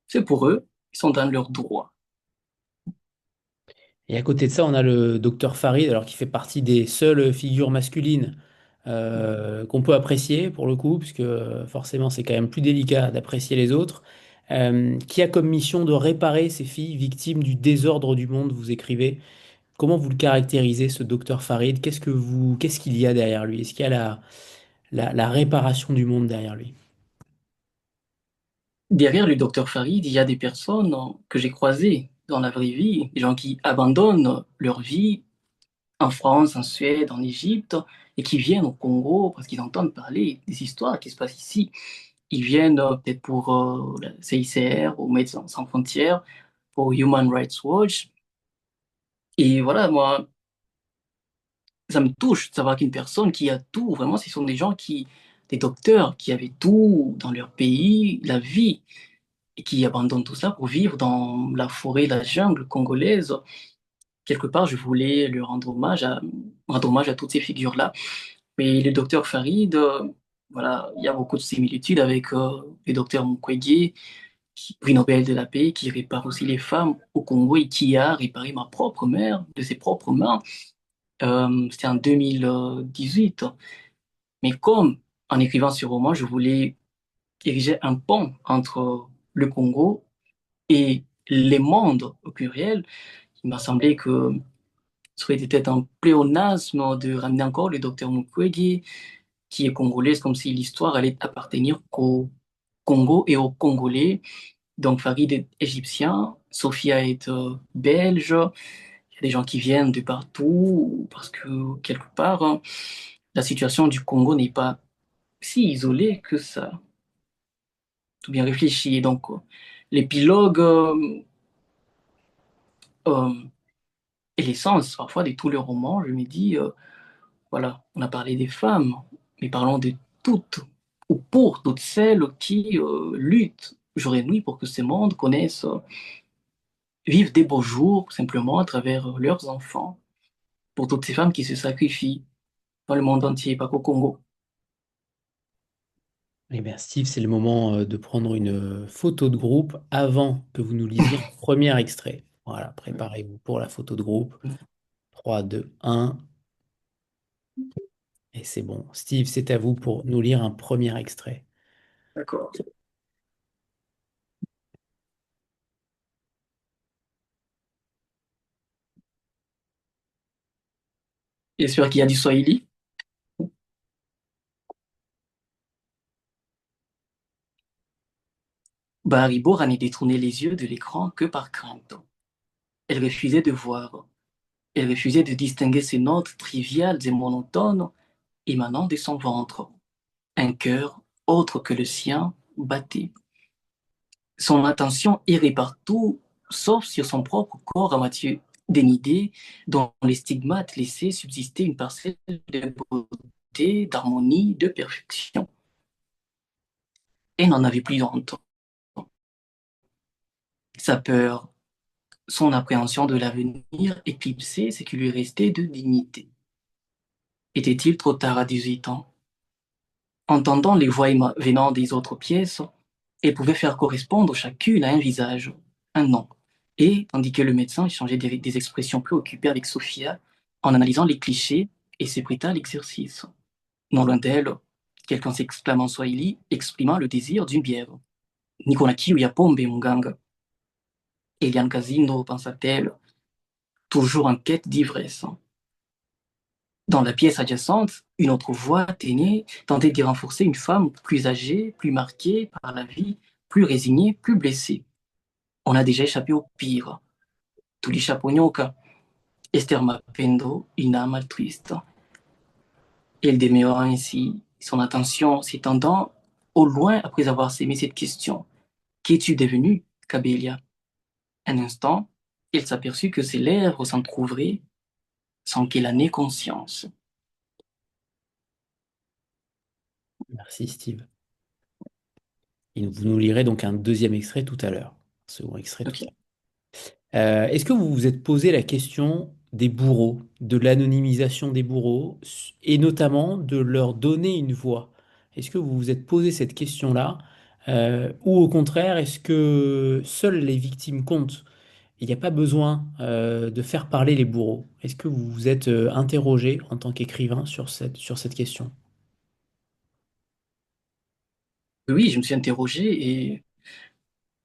c'est pour eux, ils sont dans leurs droits. Et à côté de ça, on a le docteur Farid, alors qui fait partie des seules figures masculines qu'on peut apprécier pour le coup, puisque forcément c'est quand même plus délicat d'apprécier les autres, qui a comme mission de réparer ces filles victimes du désordre du monde, vous écrivez. Comment vous le caractérisez, ce docteur Farid? Qu'est-ce qu'il y a derrière lui? Est-ce qu'il y a la réparation du monde derrière lui? Derrière le docteur Farid, il y a des personnes que j'ai croisées dans la vraie vie, des gens qui abandonnent leur vie en France, en Suède, en Égypte, et qui viennent au Congo parce qu'ils entendent parler des histoires qui se passent ici. Ils viennent peut-être pour la CICR ou Médecins sans frontières, pour Human Rights Watch. Et voilà, moi, ça me touche de savoir qu'une personne qui a tout, vraiment, ce sont des gens des docteurs qui avaient tout dans leur pays, la vie, et qui abandonnent tout ça pour vivre dans la forêt, la jungle congolaise. Quelque part, je voulais leur rendre hommage à toutes ces figures-là. Mais le docteur Farid, voilà, il y a beaucoup de similitudes avec le docteur Mukwege, prix Nobel de la paix, qui répare aussi les femmes au Congo et qui a réparé ma propre mère de ses propres mains. C'était en 2018. Mais comme en écrivant ce roman, je voulais ériger un pont entre le Congo et les mondes au pluriel, il m'a semblé que ce serait peut-être un pléonasme de ramener encore le docteur Mukwege, qui est congolaise, comme si l'histoire allait appartenir qu'au Congo et aux Congolais. Donc Farid est égyptien, Sophia est belge, il y a des gens qui viennent de partout, parce que quelque part, hein, la situation du Congo n'est pas si isolée que ça. Tout bien réfléchi. Et donc, l'épilogue euh, est l'essence parfois de tout le roman. Je me dis, voilà, on a parlé des femmes, mais parlons de toutes, ou pour toutes celles qui luttent jour et nuit pour que ce monde connaisse, vive des beaux jours simplement à travers leurs enfants, pour toutes ces femmes qui se sacrifient dans le monde entier, pas qu'au Congo. Eh bien, Steve, c'est le moment de prendre une photo de groupe avant que vous nous lisiez un premier extrait. Voilà, préparez-vous pour la photo de groupe. 3, 2, 1. Et c'est bon. Steve, c'est à vous pour nous lire un premier extrait. D'accord. J'espère qu'il y a du Swahili. Baharibo n'ait détourné les yeux de l'écran que par crainte. Elle refusait de voir. Elle refusait de distinguer ces notes triviales et monotones émanant de son ventre. Un cœur autre que le sien battait. Son attention irait partout, sauf sur son propre corps à moitié dénudé, dont les stigmates laissaient subsister une parcelle de beauté, d'harmonie, de perfection. Elle n'en avait plus honte. Sa peur, son appréhension de l'avenir éclipsait ce qui lui restait de dignité. Était-il trop tard à 18 ans? Entendant les voix venant des autres pièces, elle pouvait faire correspondre chacune à un visage, un nom. Et, tandis que le médecin échangeait des expressions préoccupées avec Sophia, en analysant les clichés, et se prêta à l'exercice. Non loin d'elle, quelqu'un s'exclama en swahili, exprimant le désir d'une bière. Nicolas kiu ya pombe, mon gang. Eliane Casino, pensa-t-elle, toujours en quête d'ivresse. Dans la pièce adjacente, une autre voix atteignée tentait d'y renforcer une femme plus âgée, plus marquée par la vie, plus résignée, plus blessée. On a déjà échappé au pire. Tulishaponyoka, Esther Mapendo, une âme altruiste. Elle demeura ainsi, son attention s'étendant au loin après avoir sémé cette question. Qu'es-tu devenu, Cabellia? Un instant, elle s'aperçut que ses lèvres s'entr'ouvraient sans qu'elle en ait conscience. Merci Steve. Et vous nous lirez donc un deuxième extrait tout à l'heure. Un second extrait tout à Ok. l'heure. Est-ce que vous vous êtes posé la question des bourreaux, de l'anonymisation des bourreaux et notamment de leur donner une voix? Est-ce que vous vous êtes posé cette question-là? Ou au contraire, est-ce que seules les victimes comptent? Il n'y a pas besoin de faire parler les bourreaux. Est-ce que vous vous êtes interrogé en tant qu'écrivain sur cette question? Oui, je me suis interrogé et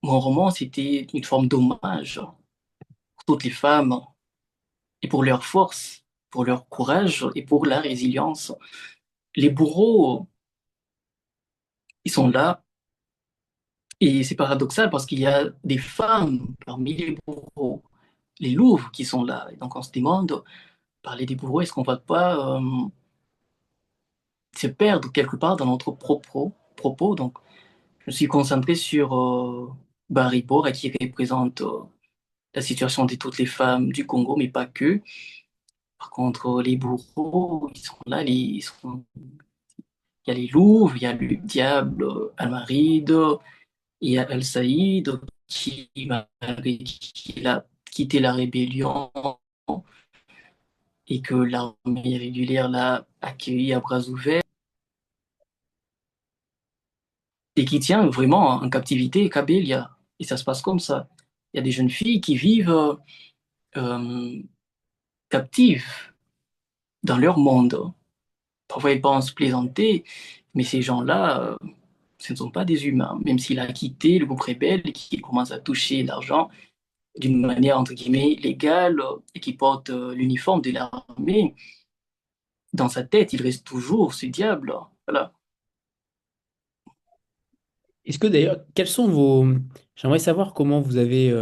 mon roman, c'était une forme d'hommage pour toutes les femmes et pour leur force, pour leur courage et pour la résilience. Les bourreaux, ils sont là et c'est paradoxal parce qu'il y a des femmes parmi les bourreaux, les louves qui sont là. Et donc on se demande, parler des bourreaux, est-ce qu'on ne va pas se perdre quelque part dans notre propos? Donc je me suis concentré sur Barry Bora qui représente la situation de toutes les femmes du Congo, mais pas que. Par contre, les bourreaux, ils sont là, il y a les louves, il y a le diable, Almaride, il y a El Saïd qui a quitté la rébellion et que l'armée régulière l'a accueilli à bras ouverts et qui tient vraiment en captivité Kabylia. Et ça se passe comme ça. Il y a des jeunes filles qui vivent euh, captives dans leur monde. Parfois, ils pensent plaisanter, mais ces gens-là, ce ne sont pas des humains. Même s'il a quitté le groupe rebelle et qu'il commence à toucher l'argent d'une manière, entre guillemets, légale et qui porte l'uniforme de l'armée, dans sa tête, il reste toujours ce diable. Voilà. Est-ce que d'ailleurs, quels sont vos... J'aimerais savoir comment vous avez,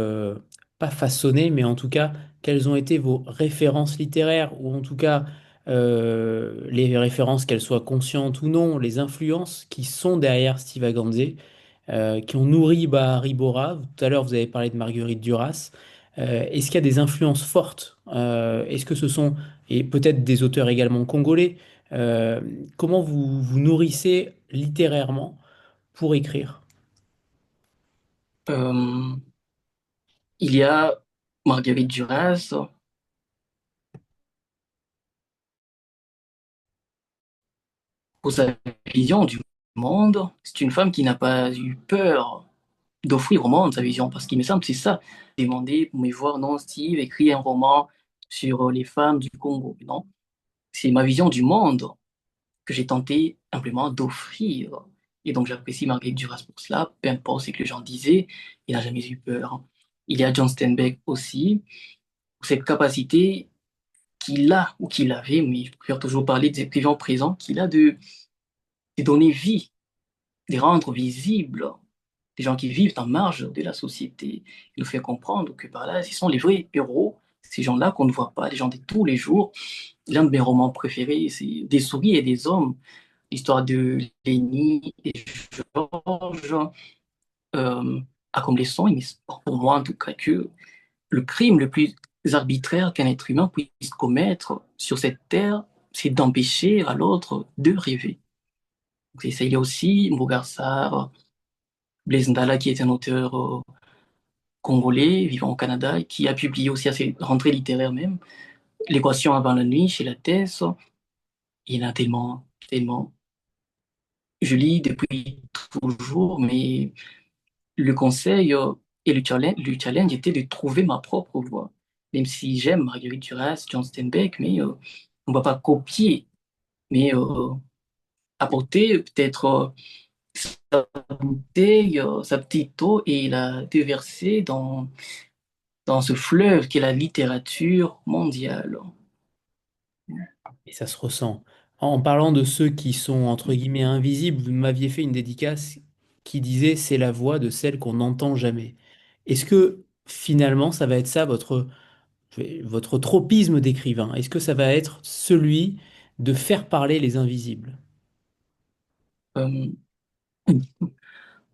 pas façonné, mais en tout cas, quelles ont été vos références littéraires, ou en tout cas, les références, qu'elles soient conscientes ou non, les influences qui sont derrière Steve Aganze, qui ont nourri Bahari Bora. Tout à l'heure, vous avez parlé de Marguerite Duras. Est-ce qu'il y a des influences fortes? Est-ce que ce sont, et peut-être des auteurs également congolais, euh, comment vous vous nourrissez littérairement pour écrire? Euh, il y a Marguerite Duras, pour sa vision du monde. C'est une femme qui n'a pas eu peur d'offrir au monde sa vision, parce qu'il me semble que c'est ça. Demander, pour me voir, non, Steve, écrit un roman sur les femmes du Congo. Non, c'est ma vision du monde que j'ai tenté simplement d'offrir. Et donc j'apprécie Marguerite Duras pour cela, peu importe ce que les gens disaient, il n'a jamais eu peur. Il y a John Steinbeck aussi, pour cette capacité qu'il a, ou qu'il avait, mais je préfère toujours parler des écrivains présents, qu'il a de donner vie, de rendre visible des gens qui vivent en marge de la société. Il nous fait comprendre que par là, ce sont les vrais héros, ces gens-là qu'on ne voit pas, les gens de tous les jours. L'un de mes romans préférés, c'est Des souris et des hommes, l'histoire de Lenny et Georges, euh, a comme leçon, pour moi en tout cas, que le crime le plus arbitraire qu'un être humain puisse commettre sur cette terre, c'est d'empêcher à l'autre de rêver. Donc, il y a aussi Mbougar Sarr, Blaise Ndala, qui est un auteur congolais vivant au Canada qui a publié aussi à ses rentrées littéraires même L'équation avant la nuit chez la thèse. Il y en a tellement, tellement. Je lis depuis toujours, mais le conseil le challenge était de trouver ma propre voix. Même si j'aime Marguerite Duras, John Steinbeck, mais on ne va pas copier, mais apporter peut-être sa bouteille, sa petite eau et la déverser dans ce fleuve qu'est la littérature mondiale. Et ça se ressent. En parlant de ceux qui sont entre guillemets invisibles, vous m'aviez fait une dédicace qui disait c'est la voix de celle qu'on n'entend jamais. Est-ce que finalement ça va être ça votre tropisme d'écrivain? Est-ce que ça va être celui de faire parler les invisibles? Euh,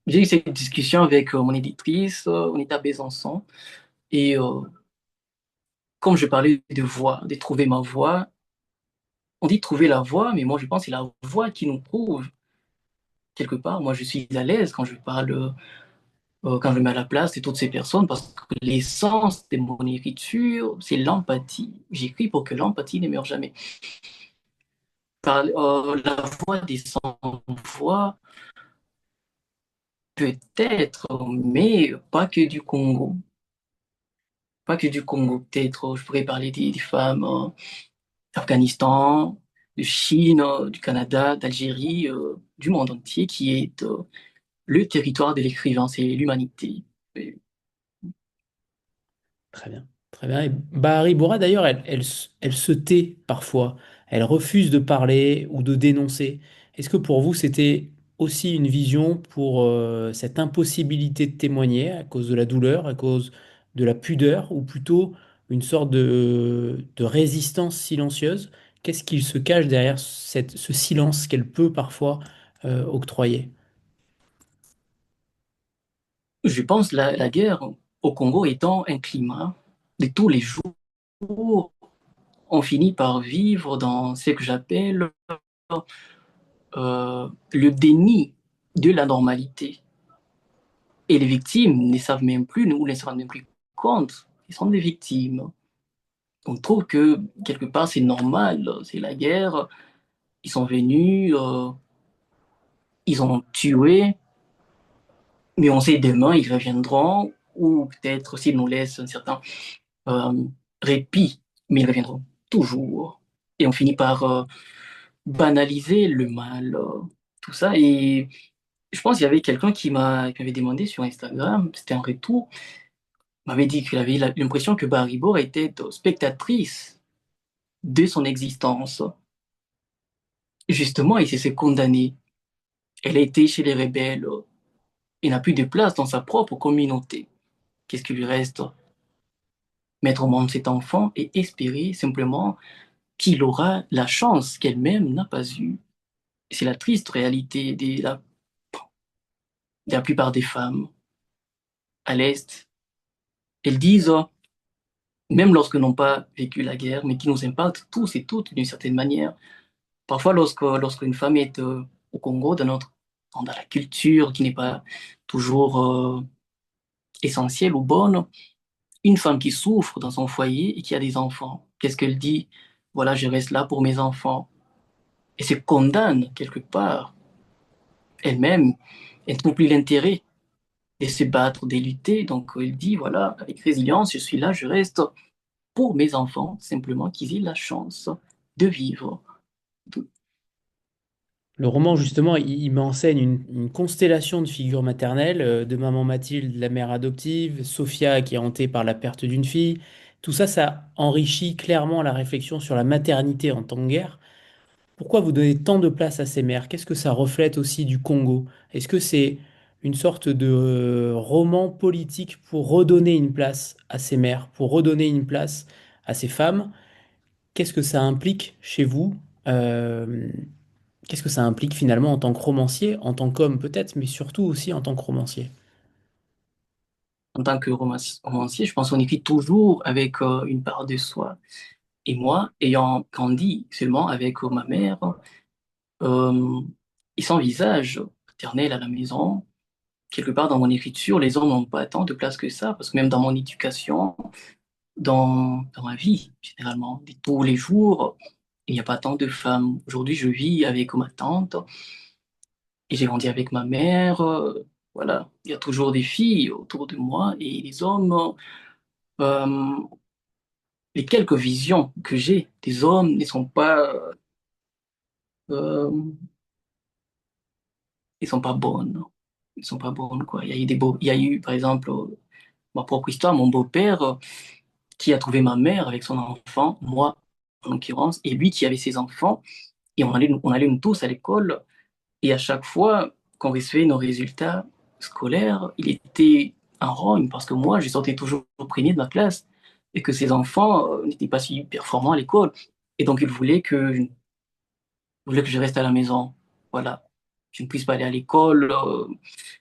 j'ai eu cette discussion avec mon éditrice, on était à Besançon, et comme je parlais de voix, de trouver ma voix, on dit trouver la voix, mais moi je pense que c'est la voix qui nous prouve quelque part. Moi je suis à l'aise quand je parle, quand je me mets à la place de toutes ces personnes, parce que l'essence de mon écriture, c'est l'empathie. J'écris pour que l'empathie ne meure jamais. La voix des sans-voix, peut-être, mais pas que du Congo. Pas que du Congo, peut-être, je pourrais parler des femmes d'Afghanistan, de Chine, du Canada, d'Algérie, du monde entier, qui est le territoire de l'écrivain, c'est l'humanité. Et Très bien. Très bien. Et Bahari Bora, d'ailleurs, elle se tait parfois. Elle refuse de parler ou de dénoncer. Est-ce que pour vous, c'était aussi une vision pour cette impossibilité de témoigner à cause de la douleur, à cause de la pudeur, ou plutôt une sorte de résistance silencieuse? Qu'est-ce qu'il se cache derrière ce silence qu'elle peut parfois octroyer? je pense la guerre au Congo étant un climat de tous les jours, on finit par vivre dans ce que j'appelle le déni de la normalité. Et les victimes ne savent même plus, ou ne se rendent même plus compte, ils sont des victimes. On trouve que quelque part c'est normal, c'est la guerre, ils sont venus, ils ont tué, mais on sait demain ils reviendront, ou peut-être s'ils nous laissent un certain euh, répit, mais ils reviendront toujours. Et on finit par banaliser le mal, tout ça. Et je pense qu'il y avait quelqu'un qui m'avait demandé sur Instagram, c'était un retour, m'avait dit qu'il avait l'impression que Baribor était spectatrice de son existence. Justement, il s'est fait condamner. Elle a été chez les rebelles. Il n'a plus de place dans sa propre communauté. Qu'est-ce qui lui reste? Mettre au monde cet enfant et espérer simplement qu'il aura la chance qu'elle-même n'a pas eue. C'est la triste réalité de la plupart des femmes à l'Est. Elles disent, même lorsque n'ont pas vécu la guerre, mais qui nous impacte tous et toutes d'une certaine manière. Parfois, lorsqu'une femme est au Congo, dans la culture qui n'est pas toujours essentielle ou bonne, une femme qui souffre dans son foyer et qui a des enfants, qu'est-ce qu'elle dit? Voilà, je reste là pour mes enfants. Et se condamne quelque part. Elle-même, elle ne trouve plus l'intérêt de se battre, de lutter. Donc, elle dit, voilà, avec résilience, je suis là, je reste pour mes enfants, simplement qu'ils aient la chance de vivre. Le roman, justement, il m'enseigne une constellation de figures maternelles, de maman Mathilde, la mère adoptive, Sophia qui est hantée par la perte d'une fille. Tout ça, ça enrichit clairement la réflexion sur la maternité en temps de guerre. Pourquoi vous donnez tant de place à ces mères? Qu'est-ce que ça reflète aussi du Congo? Est-ce que c'est une sorte de roman politique pour redonner une place à ces mères, pour redonner une place à ces femmes? Qu'est-ce que ça implique chez vous? Euh, Qu'est-ce que ça implique finalement en tant que romancier, en tant qu'homme peut-être, mais surtout aussi en tant que romancier? En tant que romancier, je pense qu'on écrit toujours avec une part de soi. Et moi, ayant grandi seulement avec ma mère, euh, et son visage paternel à la maison, quelque part dans mon écriture, les hommes n'ont pas tant de place que ça, parce que même dans mon éducation, dans ma vie, généralement, de tous les jours, il n'y a pas tant de femmes. Aujourd'hui, je vis avec ma tante et j'ai grandi avec ma mère. Voilà, il y a toujours des filles autour de moi et les hommes, euh, les quelques visions que j'ai des hommes ne sont pas, euh, ils sont pas bonnes. Ils sont pas bonnes, quoi. Il y a eu il y a eu, par exemple, ma propre histoire, mon beau-père qui a trouvé ma mère avec son enfant, moi en l'occurrence, et lui qui avait ses enfants, et on allait nous tous à l'école, et à chaque fois qu'on recevait nos résultats scolaires, il était en rogne parce que moi, je sortais toujours premier de ma classe, et que ses enfants n'étaient pas si performants à l'école. Et donc, il voulait que je reste à la maison. Voilà. Je ne puisse pas aller à l'école.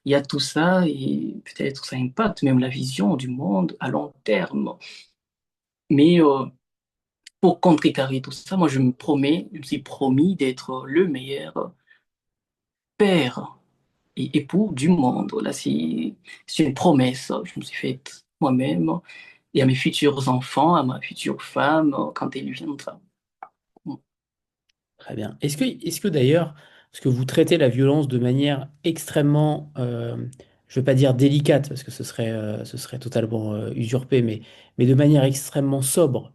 Il y a tout ça, et peut-être ça impacte même la vision du monde à long terme. Mais pour contrecarrer tout ça, moi, je me suis promis d'être le meilleur père et époux du monde. Là, c'est une promesse que je me suis faite moi-même et à mes futurs enfants, à ma future femme, quand elle viendra. Très bien. Est-ce que d'ailleurs, parce que vous traitez la violence de manière extrêmement, je ne veux pas dire délicate, parce que ce serait totalement usurpé, mais de manière extrêmement sobre,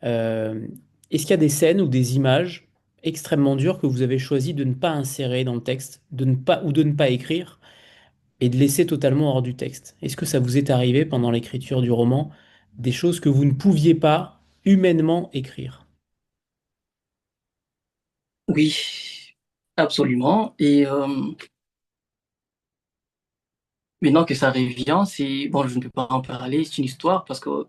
euh, est-ce qu'il y a des scènes ou des images extrêmement dures que vous avez choisi de ne pas insérer dans le texte, de ne pas, ou de ne pas écrire, et de laisser totalement hors du texte? Est-ce que ça vous est arrivé pendant l'écriture du roman, des choses que vous ne pouviez pas humainement écrire? Oui, absolument. Et maintenant que ça revient, c'est bon, je ne peux pas en parler, c'est une histoire parce que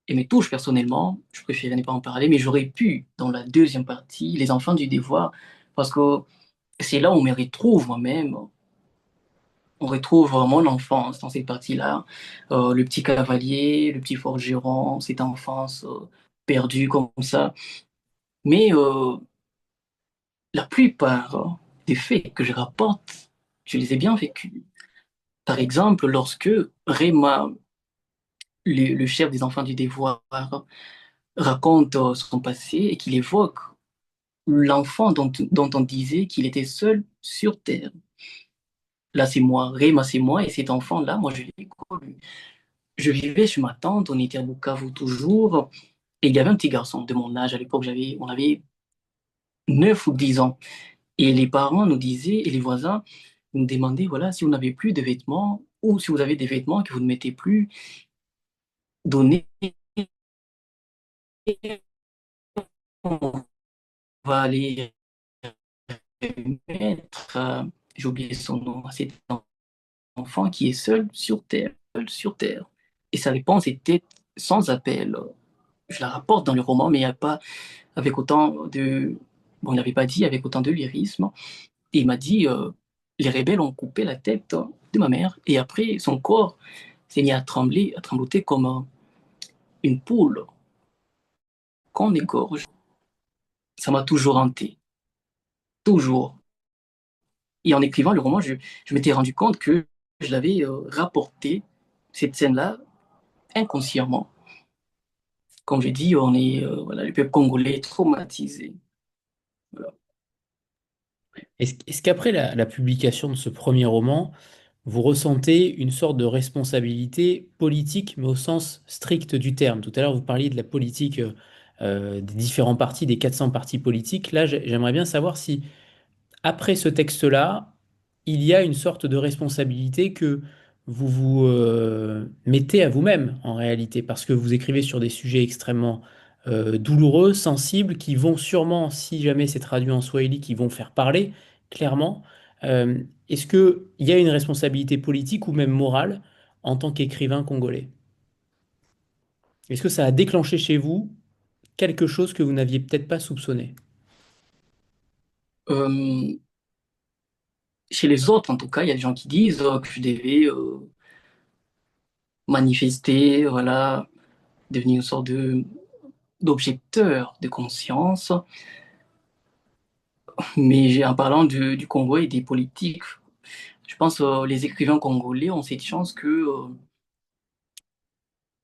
elle me touche personnellement. Je préfère ne pas en parler, mais j'aurais pu dans la deuxième partie, Les Enfants du Devoir, parce que c'est là où on me retrouve moi-même. On retrouve mon enfance dans cette partie-là. Le petit cavalier, le petit forgeron, cette enfance perdue comme ça. Mais la plupart des faits que je rapporte, je les ai bien vécus. Par exemple, lorsque Réma, le chef des enfants du devoir, raconte son passé et qu'il évoque l'enfant dont on disait qu'il était seul sur Terre. Là, c'est moi, Réma, c'est moi, et cet enfant-là, moi, je l'ai connu. Je vivais chez ma tante, on était à Bukavu toujours, et il y avait un petit garçon de mon âge à l'époque, on avait 9 ou 10 ans. Et les parents nous disaient, et les voisins nous demandaient, voilà, si vous n'avez plus de vêtements, ou si vous avez des vêtements que vous ne mettez plus, donnez, on va aller mettre, j'ai oublié son nom, à cet enfant qui est seul sur Terre, seul sur Terre. Et sa réponse était sans appel. Je la rapporte dans le roman, mais il n'y a pas avec autant de... Bon, il n'avait pas dit avec autant de lyrisme. Et il m'a dit, les rebelles ont coupé la tête de ma mère. Et après, son corps s'est mis à trembler, à trembloter comme une poule qu'on égorge. Ça m'a toujours hanté. Toujours. Et en écrivant le roman, je m'étais rendu compte que je l'avais rapporté, cette scène-là, inconsciemment. Comme je dis, on est, voilà, le peuple congolais est traumatisé. Voilà. Est-ce qu'après la publication de ce premier roman, vous ressentez une sorte de responsabilité politique, mais au sens strict du terme? Tout à l'heure, vous parliez de la politique des différents partis, des 400 partis politiques. Là, j'aimerais bien savoir si après ce texte-là, il y a une sorte de responsabilité que vous vous mettez à vous-même en réalité, parce que vous écrivez sur des sujets extrêmement douloureux, sensibles, qui vont sûrement, si jamais c'est traduit en swahili, qui vont faire parler, clairement. Euh, Est-ce qu'il y a une responsabilité politique ou même morale en tant qu'écrivain congolais? Est-ce que ça a déclenché chez vous quelque chose que vous n'aviez peut-être pas soupçonné? Euh, Chez les autres, en tout cas, il y a des gens qui disent que je devais manifester, voilà, devenir une sorte de d'objecteur de conscience. Mais en parlant du Congo et des politiques, Je pense les écrivains congolais ont cette chance que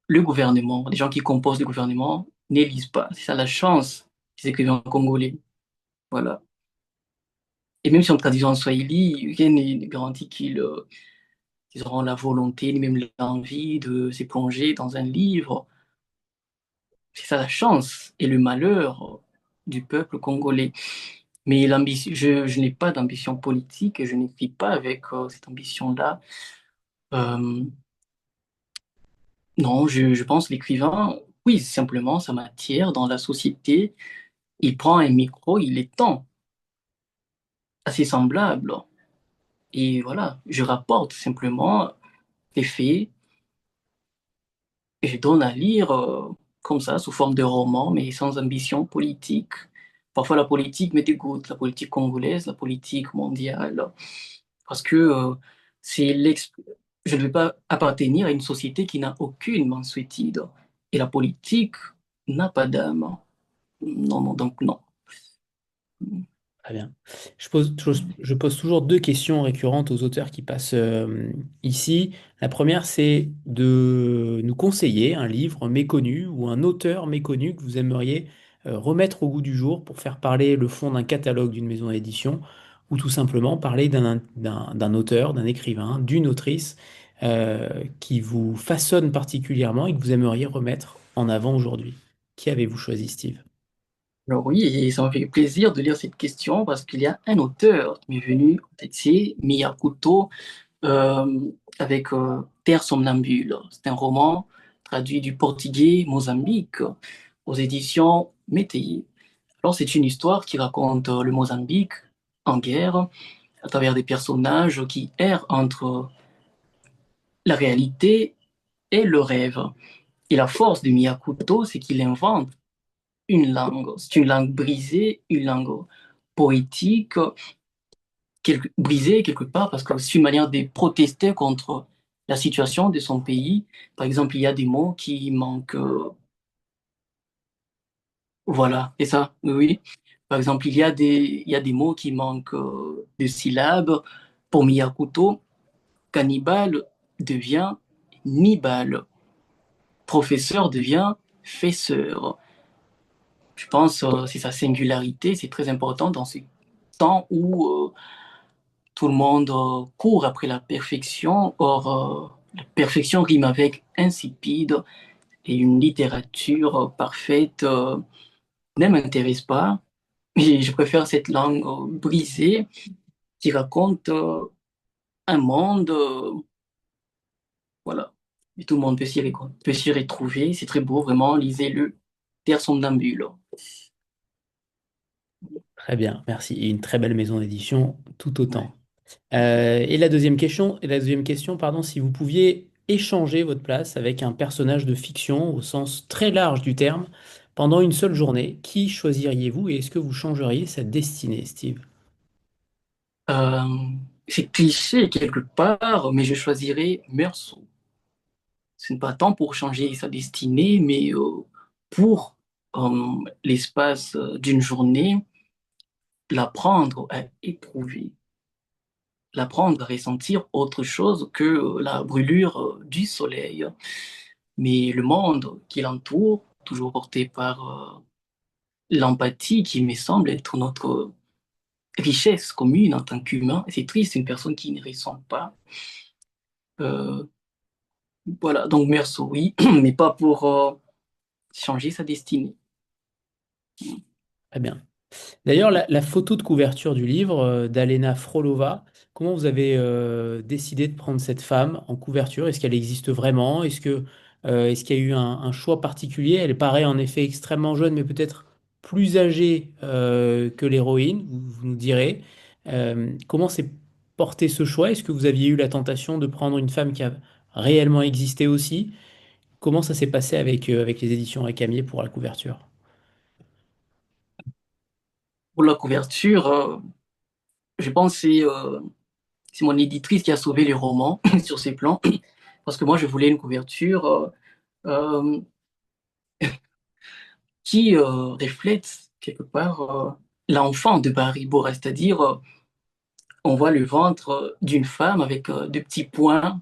le gouvernement, les gens qui composent le gouvernement, n'élisent pas. C'est ça la chance des écrivains congolais. Voilà. Et même si on traduit en swahili, rien n'est garanti qu'ils auront la volonté, ni même l'envie de se plonger dans un livre. C'est ça la chance et le malheur du peuple congolais. Mais l'ambition, je n'ai pas d'ambition politique et je n'écris pas avec cette ambition-là. Euh, non, je pense que l'écrivain, oui, simplement, sa matière dans la société, il prend un micro, il est temps, assez semblable. Et voilà, je rapporte simplement les faits et je donne à lire comme ça, sous forme de roman, mais sans ambition politique. Parfois, la politique me dégoûte, la politique congolaise, la politique mondiale, parce que c'est je ne veux pas appartenir à une société qui n'a aucune mansuétude. Et la politique n'a pas d'âme. Non, non, donc non. Très bien. Je pose toujours deux questions récurrentes aux auteurs qui passent ici. La première, c'est de nous conseiller un livre méconnu ou un auteur méconnu que vous aimeriez remettre au goût du jour pour faire parler le fond d'un catalogue d'une maison d'édition ou tout simplement parler d'un auteur, d'un écrivain, d'une autrice qui vous façonne particulièrement et que vous aimeriez remettre en avant aujourd'hui. Qui avez-vous choisi, Steve? Alors oui, et ça m'a fait plaisir de lire cette question parce qu'il y a un auteur qui m'est venu en tête, c'est Miyakoto euh, avec Terre somnambule. C'est un roman traduit du portugais Mozambique aux éditions Métayer. Alors c'est une histoire qui raconte le Mozambique en guerre à travers des personnages qui errent entre la réalité et le rêve. Et la force de Miyakoto, c'est qu'il invente une langue. C'est une langue brisée, une langue poétique, brisée quelque part, parce que c'est une manière de protester contre la situation de son pays. Par exemple, il y a des mots qui manquent. Voilà, c'est ça, oui, oui. Par exemple, il y a des mots qui manquent de syllabes. Pour Miyakoto, cannibale devient nibale. Professeur devient fesseur. Je pense c'est sa singularité, c'est très important dans ce temps où tout le monde court après la perfection. Or, la perfection rime avec insipide et une littérature parfaite ne m'intéresse pas. Et je préfère cette langue brisée qui raconte un monde, voilà. Et tout le monde peut s'y retrouver. C'est très beau, vraiment. Lisez-le. Terre somnambule. Très bien, merci. Et une très belle maison d'édition, tout Ouais. autant. Et la deuxième question, pardon, si vous pouviez échanger votre place avec un personnage de fiction au sens très large du terme pendant une seule journée, qui choisiriez-vous et est-ce que vous changeriez sa destinée, Steve? Euh, c'est cliché quelque part, mais je choisirais Meursault. Ce n'est pas tant pour changer sa destinée, mais pour l'espace d'une journée, l'apprendre à éprouver, l'apprendre à ressentir autre chose que la brûlure du soleil. Mais le monde qui l'entoure, toujours porté par l'empathie qui me semble être notre richesse commune en tant qu'humain. C'est triste, une personne qui ne ressent pas. Euh, voilà, donc merci, oui, mais pas pour changer sa destinée. Très bien. D'ailleurs, la photo de couverture du livre d'Alena Frolova, comment vous avez décidé de prendre cette femme en couverture? Est-ce qu'elle existe vraiment? Est-ce qu'il y a eu un choix particulier? Elle paraît en effet extrêmement jeune, mais peut-être plus âgée que l'héroïne, vous nous direz. Comment s'est porté ce choix? Est-ce que vous aviez eu la tentation de prendre une femme qui a réellement existé aussi? Comment ça s'est passé avec les éditions Récamier pour la couverture? Pour la couverture, je pense que c'est mon éditrice qui a sauvé les romans sur ces plans, parce que moi, je voulais une couverture euh, qui reflète quelque part l'enfant de Barry Bora, c'est-à-dire on voit le ventre d'une femme avec de petits points,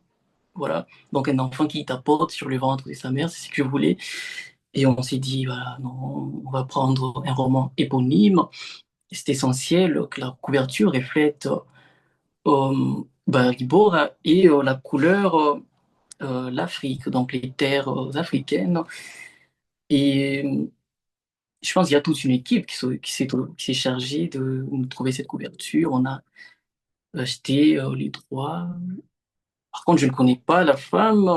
voilà. Donc un enfant qui tapote sur le ventre de sa mère, c'est ce que je voulais. Et on s'est dit, voilà, non, on va prendre un roman éponyme. C'est essentiel que la couverture reflète Baribora et la couleur, l'Afrique, donc les terres africaines. Et je pense qu'il y a toute une équipe qui s'est chargée de nous trouver cette couverture. On a acheté les droits. Par contre, je ne connais pas la femme,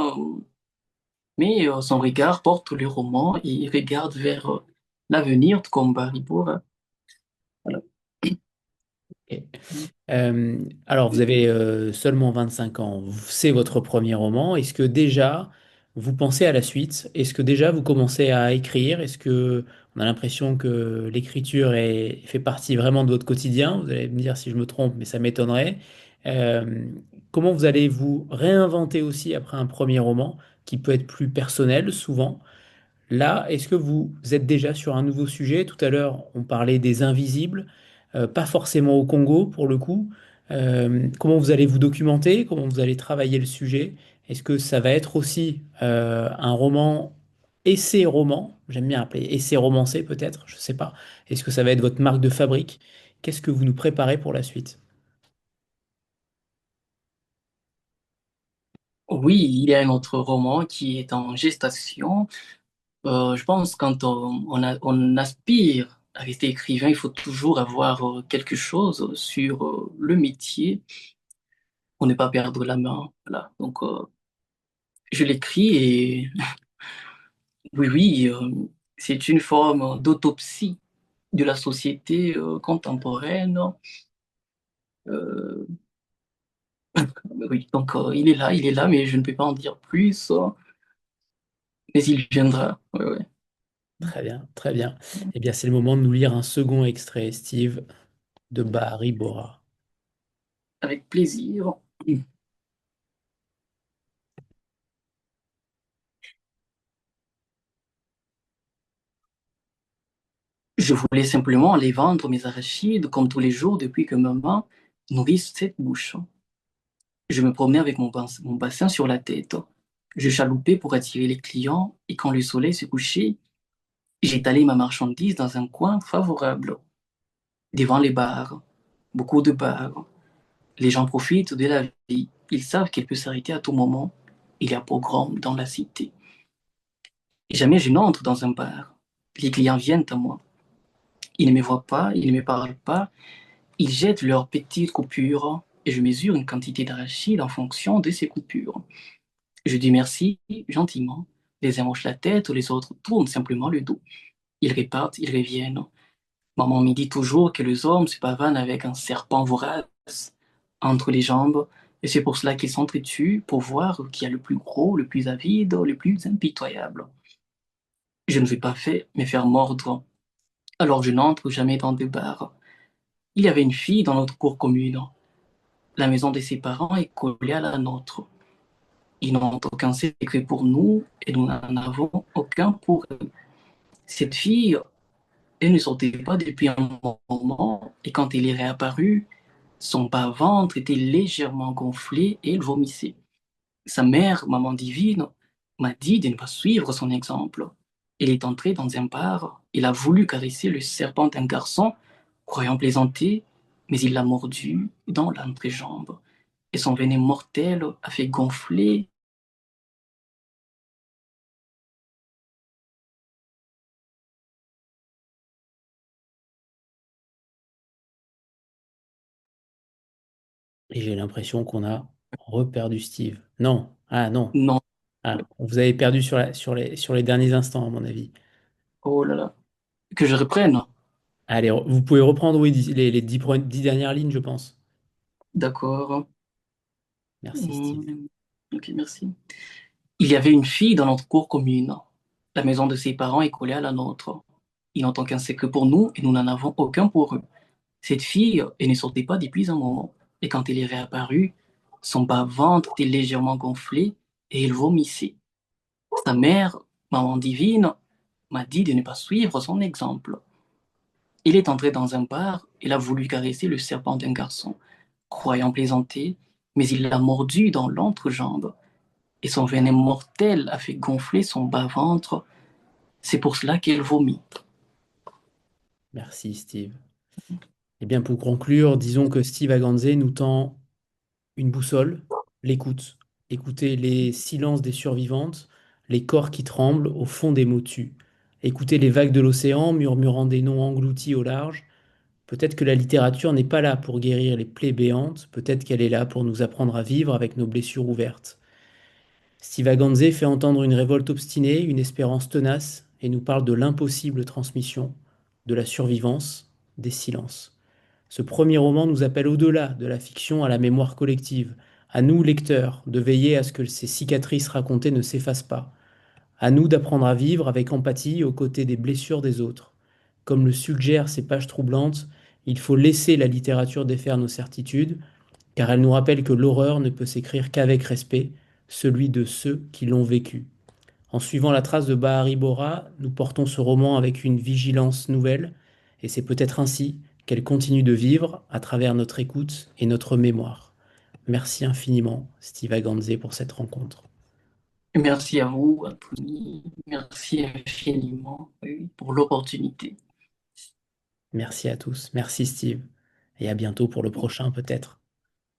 mais son regard porte le roman et il regarde vers l'avenir comme Baribora. Voilà. Ok. Alors, vous avez seulement 25 ans. C'est votre premier roman. Est-ce que déjà, vous pensez à la suite? Est-ce que déjà, vous commencez à écrire? Est-ce que on a l'impression que l'écriture fait partie vraiment de votre quotidien? Vous allez me dire si je me trompe, mais ça m'étonnerait. Euh, Comment vous allez vous réinventer aussi après un premier roman qui peut être plus personnel souvent? Là, est-ce que vous êtes déjà sur un nouveau sujet? Tout à l'heure, on parlait des invisibles, pas forcément au Congo pour le coup. Comment vous allez vous documenter? Comment vous allez travailler le sujet? Est-ce que ça va être aussi un roman, essai-roman? J'aime bien appeler essai-romancé peut-être, je ne sais pas. Est-ce que ça va être votre marque de fabrique? Qu'est-ce que vous nous préparez pour la suite? Oui, il y a un autre roman qui est en gestation. Je pense quand on aspire à rester écrivain, il faut toujours avoir quelque chose sur le métier pour ne pas perdre la main. Voilà. Donc, je l'écris et oui, oui, c'est une forme d'autopsie de la société contemporaine. Euh, oui, donc il est là, mais je ne peux pas en dire plus. Mais il viendra. Ouais, ouais. Très bien, très bien. Eh bien, c'est le moment de nous lire un second extrait, Steve, de Bahari Bora. Avec plaisir. Je voulais simplement aller vendre mes arachides comme tous les jours depuis que maman nourrit cette bouche. Je me promenais avec mon bassin sur la tête. Je chaloupais pour attirer les clients et quand le soleil se couchait, j'étalais ma marchandise dans un coin favorable, devant les bars. Beaucoup de bars. Les gens profitent de la vie. Ils savent qu'elle peut s'arrêter à tout moment. Il y a pogrom dans la cité. Et jamais je n'entre dans un bar. Les clients viennent à moi. Ils ne me voient pas, ils ne me parlent pas. Ils jettent leurs petites coupures et je mesure une quantité d'arachide en fonction de ces coupures. Je dis merci gentiment. Les uns hochent la tête, les autres tournent simplement le dos. Ils repartent, ils reviennent. Maman me dit toujours que les hommes se pavanent avec un serpent vorace entre les jambes et c'est pour cela qu'ils s'entretuent pour voir qui a le plus gros, le plus avide, le plus impitoyable. Je ne vais pas me faire mordre, alors je n'entre jamais dans des bars. Il y avait une fille dans notre cour commune. La maison de ses parents est collée à la nôtre. Ils n'ont aucun secret pour nous et nous n'en avons aucun pour eux. Cette fille, elle ne sortait pas depuis un moment et quand elle est réapparue, son bas-ventre était légèrement gonflé et elle vomissait. Sa mère, maman divine, m'a dit de ne pas suivre son exemple. Elle est entrée dans un bar, elle a voulu caresser le serpent d'un garçon, croyant plaisanter, mais il l'a mordu dans l'entrejambe et son venin mortel a fait gonfler. Et j'ai l'impression qu'on a reperdu Steve. Non, ah non, Non, ah, vous avez perdu sur les derniers instants, à mon avis. oh là là, que je reprenne. Allez, vous pouvez reprendre, oui, les 10 dernières lignes, je pense. D'accord. Merci, Steve. Hmm, ok, merci. Il y avait une fille dans notre cour commune. La maison de ses parents est collée à la nôtre. Ils n'ont aucun secret pour nous et nous n'en avons aucun pour eux. Cette fille, elle ne sortait pas depuis un moment. Et quand elle est réapparue, son bas-ventre était légèrement gonflé et elle vomissait. Sa mère, maman divine, m'a dit de ne pas suivre son exemple. Il est entré dans un bar, il a voulu caresser le serpent d'un garçon, croyant plaisanter, mais il l'a mordu dans l'entrejambe, et son venin mortel a fait gonfler son bas-ventre. C'est pour cela qu'elle vomit. Merci, Steve. Eh bien, pour conclure, disons que Steve Aganze nous tend une boussole, l'écoute. Écoutez les silences des survivantes, les corps qui tremblent au fond des motus. Écoutez les vagues de l'océan murmurant des noms engloutis au large. Peut-être que la littérature n'est pas là pour guérir les plaies béantes, peut-être qu'elle est là pour nous apprendre à vivre avec nos blessures ouvertes. Steve Aganze fait entendre une révolte obstinée, une espérance tenace, et nous parle de l'impossible transmission, de la survivance, des silences. Ce premier roman nous appelle au-delà de la fiction à la mémoire collective, à nous, lecteurs, de veiller à ce que ces cicatrices racontées ne s'effacent pas, à nous d'apprendre à vivre avec empathie aux côtés des blessures des autres. Comme le suggèrent ces pages troublantes, il faut laisser la littérature défaire nos certitudes, car elle nous rappelle que l'horreur ne peut s'écrire qu'avec respect, celui de ceux qui l'ont vécu. En suivant la trace de Bahari Bora, nous portons ce roman avec une vigilance nouvelle, et c'est peut-être ainsi qu'elle continue de vivre à travers notre écoute et notre mémoire. Merci infiniment, Steve Aganze, pour cette rencontre. Merci à vous, Anthony. Merci infiniment, oui, pour l'opportunité. Merci à tous. Merci, Steve. Et à bientôt pour le prochain, peut-être.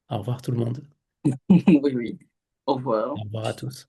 Au revoir tout le monde. Oui, oui. Au revoir. Au revoir à tous.